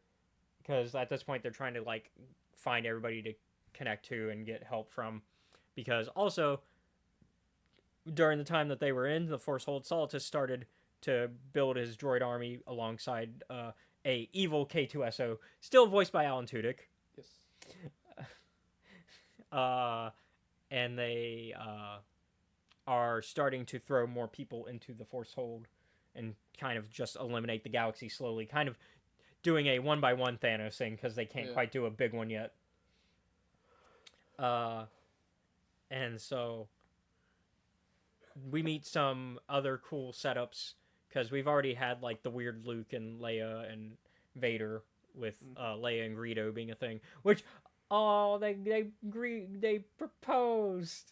Because at this point, they're trying to, like, find everybody to connect to and get help from. Because also, during the time that they were in the Force Hold, Solitus started to build his droid army alongside a evil K2SO, still voiced by Alan Tudyk. Yes. And they are starting to throw more people into the Force Hold and kind of just eliminate the galaxy slowly, kind of doing a one-by-one Thanos thing because they can't quite do a big one yet. And so we meet some other cool setups because we've already had like the weird Luke and Leia and Vader with Leia and Greedo being a thing, which they proposed.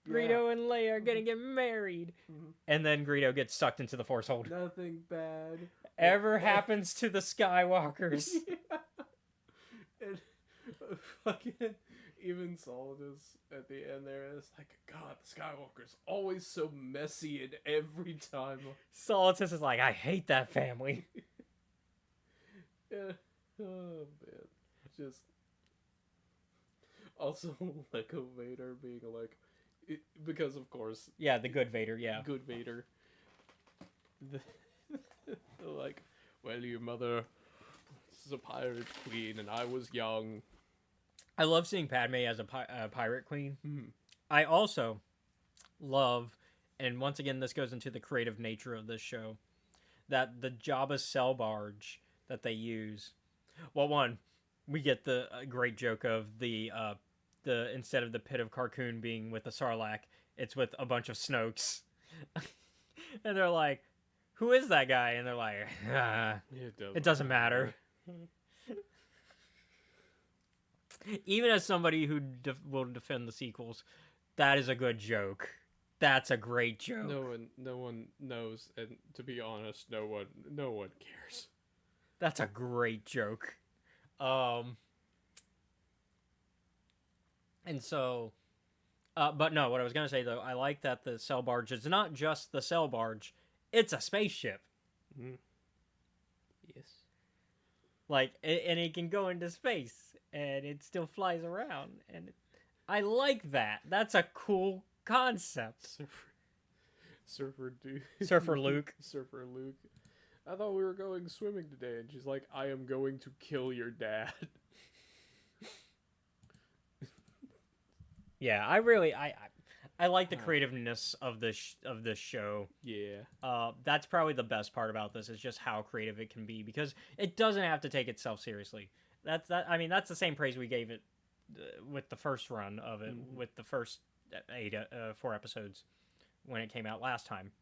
Greedo and Leia are gonna get married, and then Greedo gets sucked into the Force Hold. Nothing bad ever happens to the Skywalkers. And fucking even Solidus at the end there is like, God, the Skywalker's always so messy and every time. Solidus is like, I hate that family. Yeah. Oh man, just also Lego Vader being like, because of course, yeah, the good Vader, yeah, good Vader. Like, well, your mother is a pirate queen, and I was young. I love seeing Padme as a pirate queen. Mm-hmm. I also love, and once again, this goes into the creative nature of this show, that the Jabba cell barge that they use. Well, one, we get the great joke of the instead of the pit of Carcoon being with the Sarlacc, it's with a bunch of Snokes, and they're like, "Who is that guy?" And they're like, "It doesn't matter." Even as somebody who will defend the sequels, that is a good joke. That's a great joke. No one knows, and to be honest, no one cares. That's a great joke. And so, but no, what I was gonna say though, I like that the cell barge is not just the cell barge; it's a spaceship. Mm-hmm. Yes. Like, and it can go into space, and it still flies around, and I like that. That's a cool concept. Surfer dude. Surfer Luke. Surfer Luke. I thought we were going swimming today, and she's like, I am going to kill your dad. Yeah, I like the creativeness of this show. Yeah. That's probably the best part about this is just how creative it can be because it doesn't have to take itself seriously. I mean, that's the same praise we gave it with the first run of it, with the first 4 episodes when it came out last time.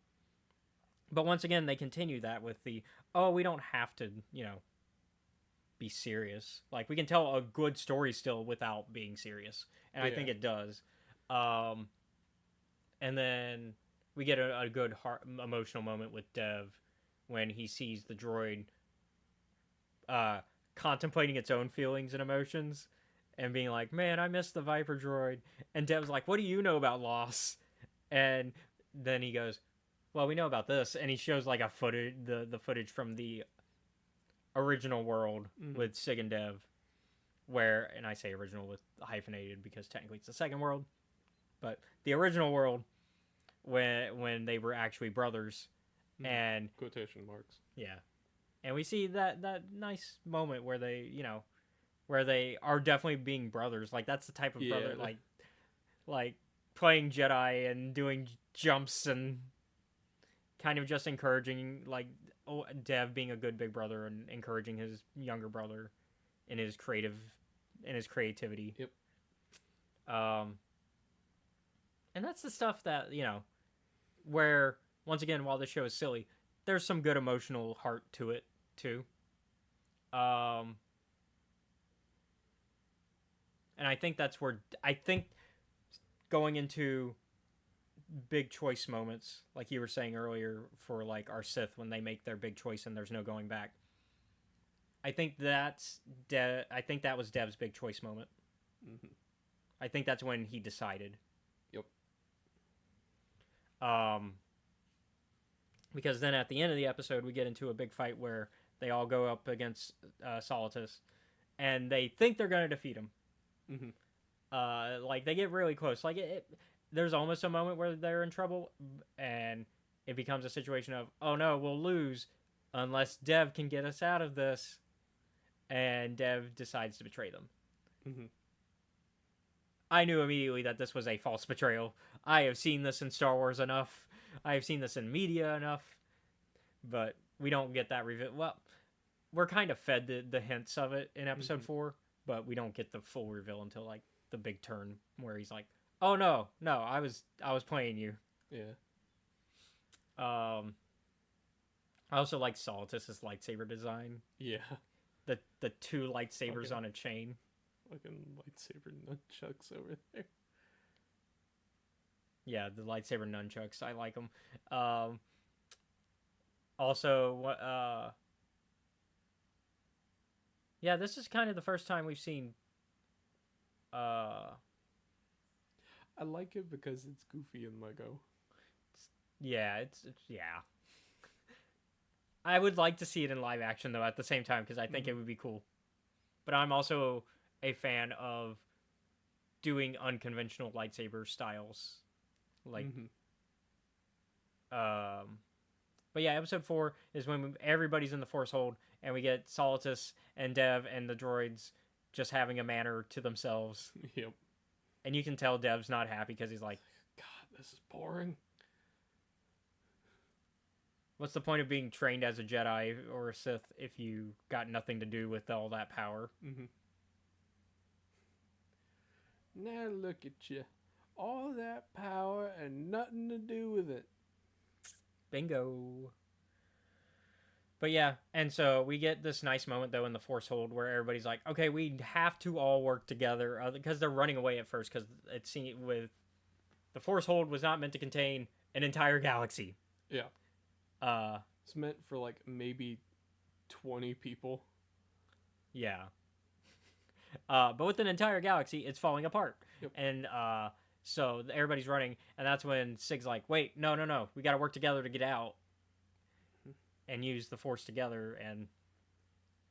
But once again, they continue that with we don't have to, be serious. Like, we can tell a good story still without being serious. And I think it does. And then we get a good emotional moment with Dev when he sees the droid contemplating its own feelings and emotions and being like, man, I miss the Viper droid. And Dev's like, what do you know about loss? And then he goes, well, we know about this. And he shows like the footage from the original world with Sig and Dev, where, and I say original with hyphenated because technically it's the second world, but the original world when they were actually brothers, and quotation marks. Yeah, and we see that nice moment where they where they are definitely being brothers. Like, that's the type of brother, like playing Jedi and doing jumps and kind of just encouraging, like, Dev being a good big brother and encouraging his younger brother in his creativity. Yep. And that's the stuff that, where, once again, while the show is silly, there's some good emotional heart to it too. And I think that's where going into big choice moments, like you were saying earlier, for like our Sith when they make their big choice and there's no going back. I think that was Dev's big choice moment. I think that's when he decided. Yep. Because then at the end of the episode, we get into a big fight where they all go up against Solidus, and they think they're going to defeat him. Like, they get really close. Like, there's almost a moment where they're in trouble, and it becomes a situation of, oh no, we'll lose unless Dev can get us out of this. and Dev decides to betray them. Mm-hmm. I knew immediately that this was a false betrayal. I have seen this in Star Wars enough. I have seen this in media enough. But we don't get that reveal. Well, we're kind of fed the hints of it in episode 4, but we don't get the full reveal until like the big turn where he's like, "Oh no, I was playing you." Yeah. I also like Solitus's lightsaber design. Yeah. The 2 lightsabers Okay. on a chain. Fucking lightsaber nunchucks over there. Yeah, the lightsaber nunchucks. I like them. Also, what? Yeah, this is kind of the first time we've seen. I like it because it's goofy in Lego. Yeah, it's yeah. I would like to see it in live action though. At the same time, because I think it would be cool. But I'm also a fan of doing unconventional lightsaber styles, like. But yeah, episode 4 is when everybody's in the Force Hold, and we get Solitus and Dev and the droids just having a manor to themselves. Yep. And you can tell Dev's not happy because he's like, God, this is boring. what's the point of being trained as a Jedi or a Sith if you got nothing to do with all that power? Now look at you. All that power and nothing to do with it. Bingo. But yeah, and so we get this nice moment though in the Force Hold where everybody's like, okay, we have to all work together because they're running away at first because it seemed with the Force Hold was not meant to contain an entire galaxy. Yeah. It's meant for like maybe 20 people. Yeah. But with an entire galaxy, it's falling apart. Yep. And so everybody's running, and that's when Sig's like, wait, no, we got to work together to get out and use the Force together, and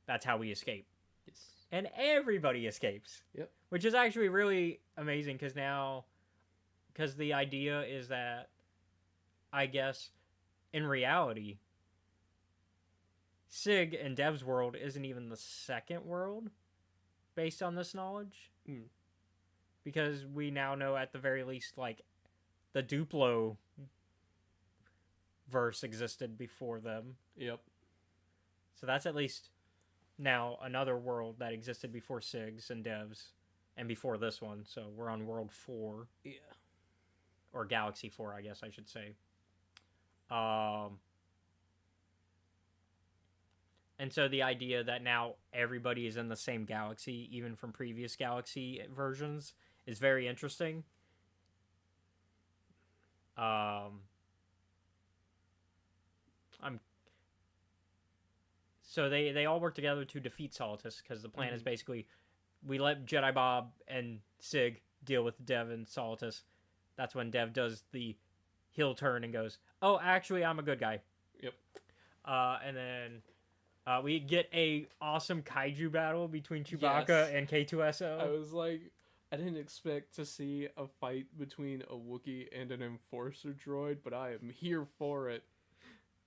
that's how we escape. Yes. And everybody escapes. Yep. Which is actually really amazing because the idea is that, I guess, in reality, Sig and Dev's world isn't even the second world based on this knowledge. Because we now know at the very least, like, the Duplo verse existed before them. Yep. So that's at least now another world that existed before Sig's and Dev's and before this one. So we're on world 4. Yeah. Or Galaxy 4, I guess I should say. And so the idea that now everybody is in the same galaxy, even from previous galaxy versions, is very interesting. So they all work together to defeat Solitus because the plan is basically we let Jedi Bob and Sig deal with Dev and Solitus. That's when Dev does the heel turn and goes, "Oh, actually, I'm a good guy." Yep. And then we get a awesome kaiju battle between Chewbacca Yes. and K2SO. I was like, I didn't expect to see a fight between a Wookiee and an Enforcer droid, but I am here for it.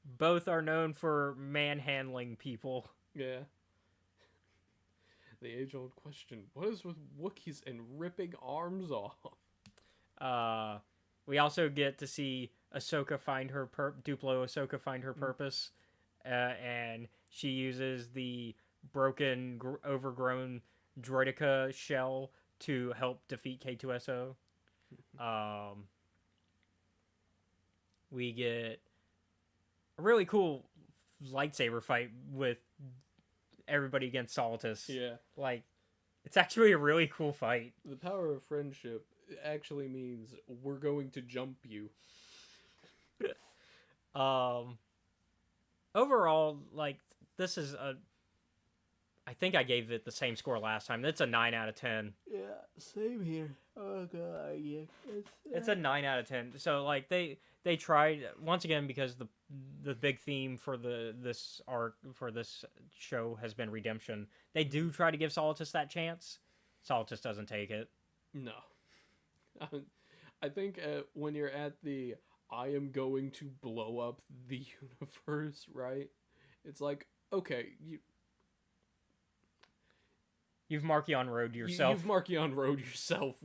Both are known for manhandling people. Yeah. The age-old question, what is with Wookiees and ripping arms off? We also get to see Ahsoka find her Duplo Ahsoka find her purpose, and she uses the broken, overgrown droideka shell to help defeat K2SO. We get a really cool lightsaber fight with everybody against Solitus. Yeah. Like, it's actually a really cool fight. The power of friendship actually means we're going to jump you. Overall, like, this is I think I gave it the same score last time. It's a 9 out of 10. Yeah, same here. Oh god, yeah. It's a 9 out of 10. So, like, they tried once again because the big theme for this arc for this show has been redemption. They do try to give Solitus that chance. Solitus doesn't take it. No. I think when you're at the I am going to blow up the universe, right? It's like, okay, You've Markion Road yourself. You've Markion Road yourself.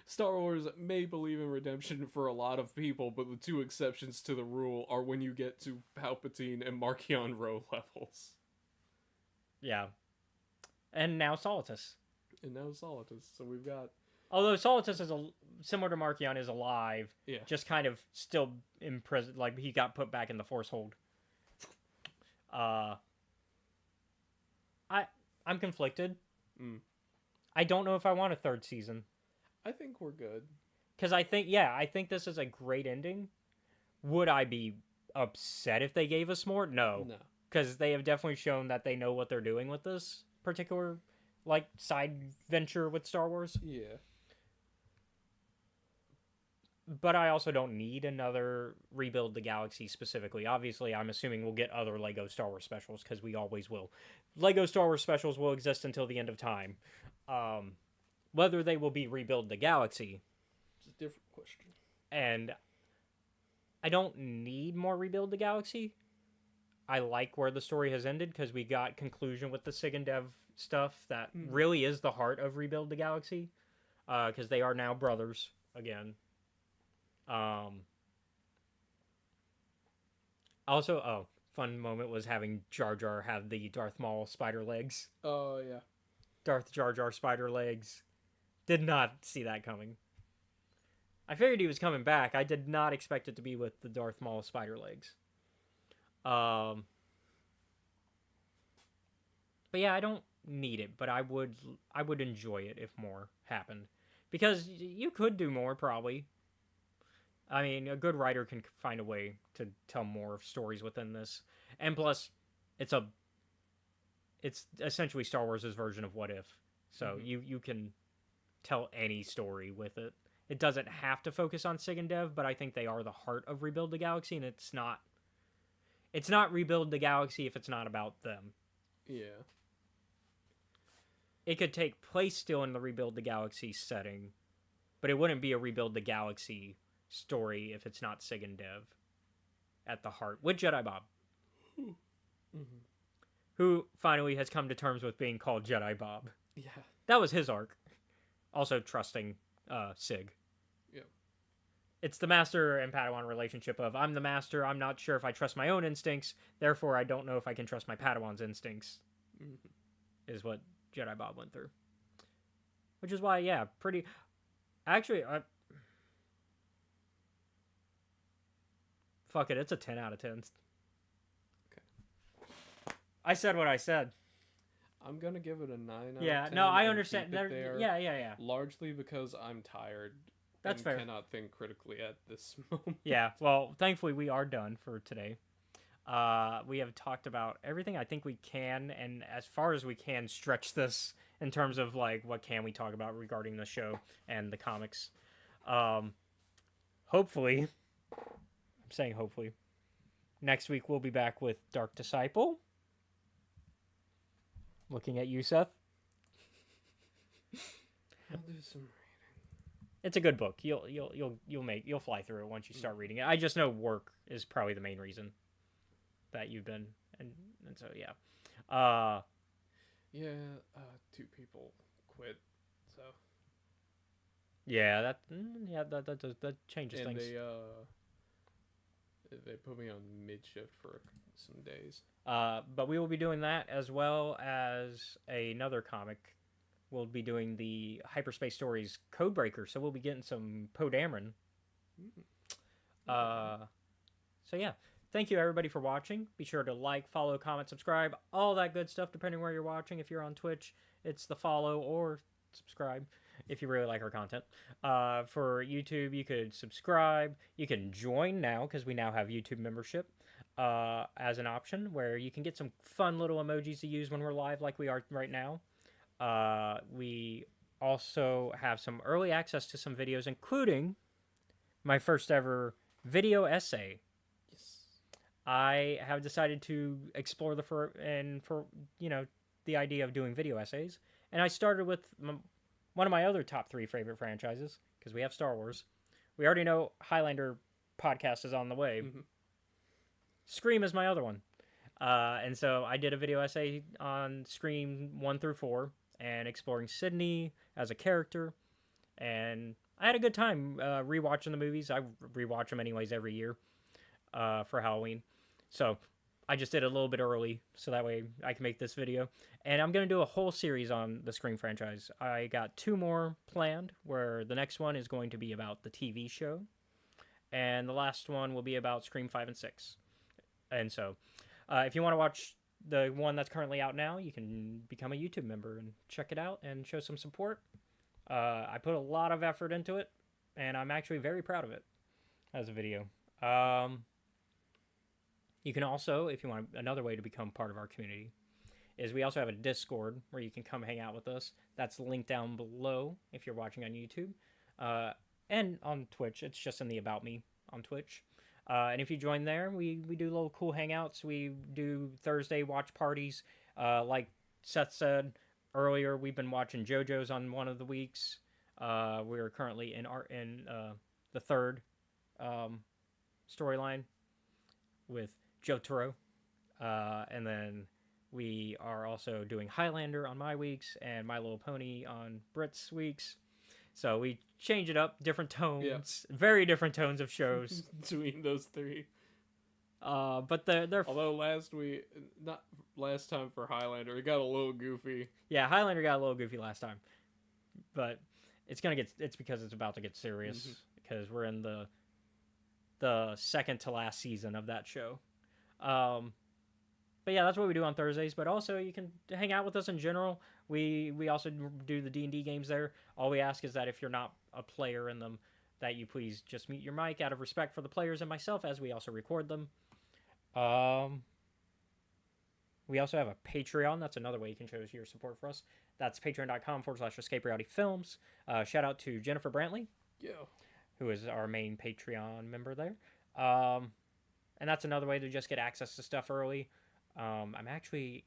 Star Wars may believe in redemption for a lot of people, but the two exceptions to the rule are when you get to Palpatine and Markion Row levels. Yeah. And now Solitus. And now Solitus. So we've got... Although Solitus is similar to Markion, is alive, Yeah. just kind of still in prison. Like, he got put back in the Force hold. I'm conflicted. I don't know if I want a third season. I think we're good. Because I think this is a great ending. Would I be upset if they gave us more? No. No. Because they have definitely shown that they know what they're doing with this particular, like, side venture with Star Wars. Yeah. But I also don't need another Rebuild the Galaxy specifically. Obviously, I'm assuming we'll get other LEGO Star Wars specials, because we always will. LEGO Star Wars specials will exist until the end of time. Whether they will be Rebuild the Galaxy... It's a different question. And I don't need more Rebuild the Galaxy. I like where the story has ended, because we got conclusion with the Sig and Dev stuff that really is the heart of Rebuild the Galaxy. Because they are now brothers again. Also, fun moment was having Jar Jar have the Darth Maul spider legs. Oh, yeah. Darth Jar Jar spider legs. Did not see that coming. I figured he was coming back. I did not expect it to be with the Darth Maul spider legs. But yeah, I don't need it, but I would enjoy it if more happened. Because you could do more, probably. I mean, a good writer can find a way to tell more stories within this. And plus, it's essentially Star Wars' version of What If. So you can tell any story with it. It doesn't have to focus on Sig and Dev, but I think they are the heart of Rebuild the Galaxy, and it's not Rebuild the Galaxy if it's not about them. Yeah. It could take place still in the Rebuild the Galaxy setting, but it wouldn't be a Rebuild the Galaxy story if it's not Sig and Dev at the heart, with Jedi Bob, who finally has come to terms with being called Jedi Bob. Yeah. That was his arc. Also trusting Sig. Yep. It's the master and Padawan relationship of, I'm the master, I'm not sure if I trust my own instincts, therefore I don't know if I can trust my Padawan's instincts, is what Jedi Bob went through. Which is why, yeah, pretty... Actually, fuck it, it's a 10 out of 10. Okay. I said what I said. I'm gonna give it a 9 out of 10. Yeah, no, I understand. Keep it there, Yeah. largely because I'm tired. That's and fair. Cannot think critically at this moment. Yeah, well, thankfully we are done for today. We have talked about everything I think we can, and as far as we can, stretch this in terms of, like, what can we talk about regarding the show and the comics. Hopefully, I'm saying hopefully, next week we'll be back with Dark Disciple. Looking at you, Seth. I'll do some reading. It's a good book. You'll fly through it once you start reading it. I just know work is probably the main reason that you've been, and so yeah. Two people quit, so Yeah, that changes and things. they put me on mid shift for some days. But we will be doing that as well as another comic. We'll be doing the Hyperspace Stories Codebreaker, so we'll be getting some Poe Dameron. So yeah, thank you everybody for watching. Be sure to like, follow, comment, subscribe, all that good stuff, depending where you're watching. If you're on Twitch, it's the follow or subscribe if you really like our content. For YouTube, you could subscribe. You can join now, because we now have YouTube membership as an option, where you can get some fun little emojis to use when we're live like we are right now. We also have some early access to some videos, including my first ever video essay. Yes. I have decided to explore the idea of doing video essays, and I started with one of my other top 3 favorite franchises, because we have Star Wars. We already know Highlander podcast is on the way. Scream is my other one. And so I did a video essay on Scream 1 through 4 and exploring Sydney as a character. And I had a good time rewatching the movies. I rewatch them anyways every year for Halloween. So I just did it a little bit early so that way I can make this video. And I'm going to do a whole series on the Scream franchise. I got 2 more planned, where the next one is going to be about the TV show. And the last one will be about Scream 5 and 6. And so if you want to watch the one that's currently out now, you can become a YouTube member and check it out and show some support. I put a lot of effort into it, and I'm actually very proud of it as a video. You can also, if you want another way to become part of our community, is we also have a Discord where you can come hang out with us. That's linked down below if you're watching on YouTube. And on Twitch. It's just in the About Me on Twitch. And if you join there, we do little cool hangouts. We do Thursday watch parties. Like Seth said earlier, we've been watching JoJo's on one of the weeks. We're currently in the third storyline with Jotaro. And then we are also doing Highlander on my weeks and My Little Pony on Brit's weeks. So we change it up, different tones, very different tones of shows between those 3. But they're although not last time for Highlander, it got a little goofy. Yeah, Highlander got a little goofy last time, but it's because it's about to get serious because we're in the second to last season of that show. But yeah, that's what we do on Thursdays. But also, you can hang out with us in general. We also do the D&D games there. All we ask is that if you're not a player in them, that you please just mute your mic out of respect for the players and myself, as we also record them. We also have a Patreon. That's another way you can show your support for us. That's patreon.com/escaperealityfilms. Shout out to Jennifer Brantley, who is our main Patreon member there. And that's another way to just get access to stuff early. I'm actually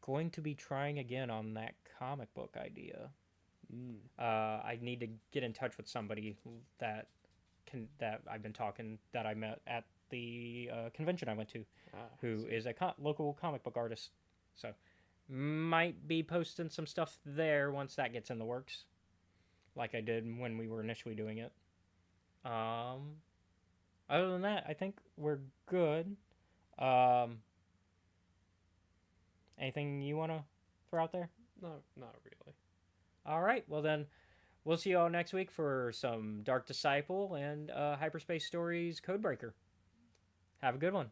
going to be trying again on that comic book idea. I need to get in touch with somebody that I've been talking, that I met at the convention I went to, who is a local comic book artist. So might be posting some stuff there once that gets in the works, like I did when we were initially doing it. Other than that, I think we're good. Anything you want to throw out there? No, not really. All right. Well, then we'll see you all next week for some Dark Disciple and Hyperspace Stories Codebreaker. Have a good one.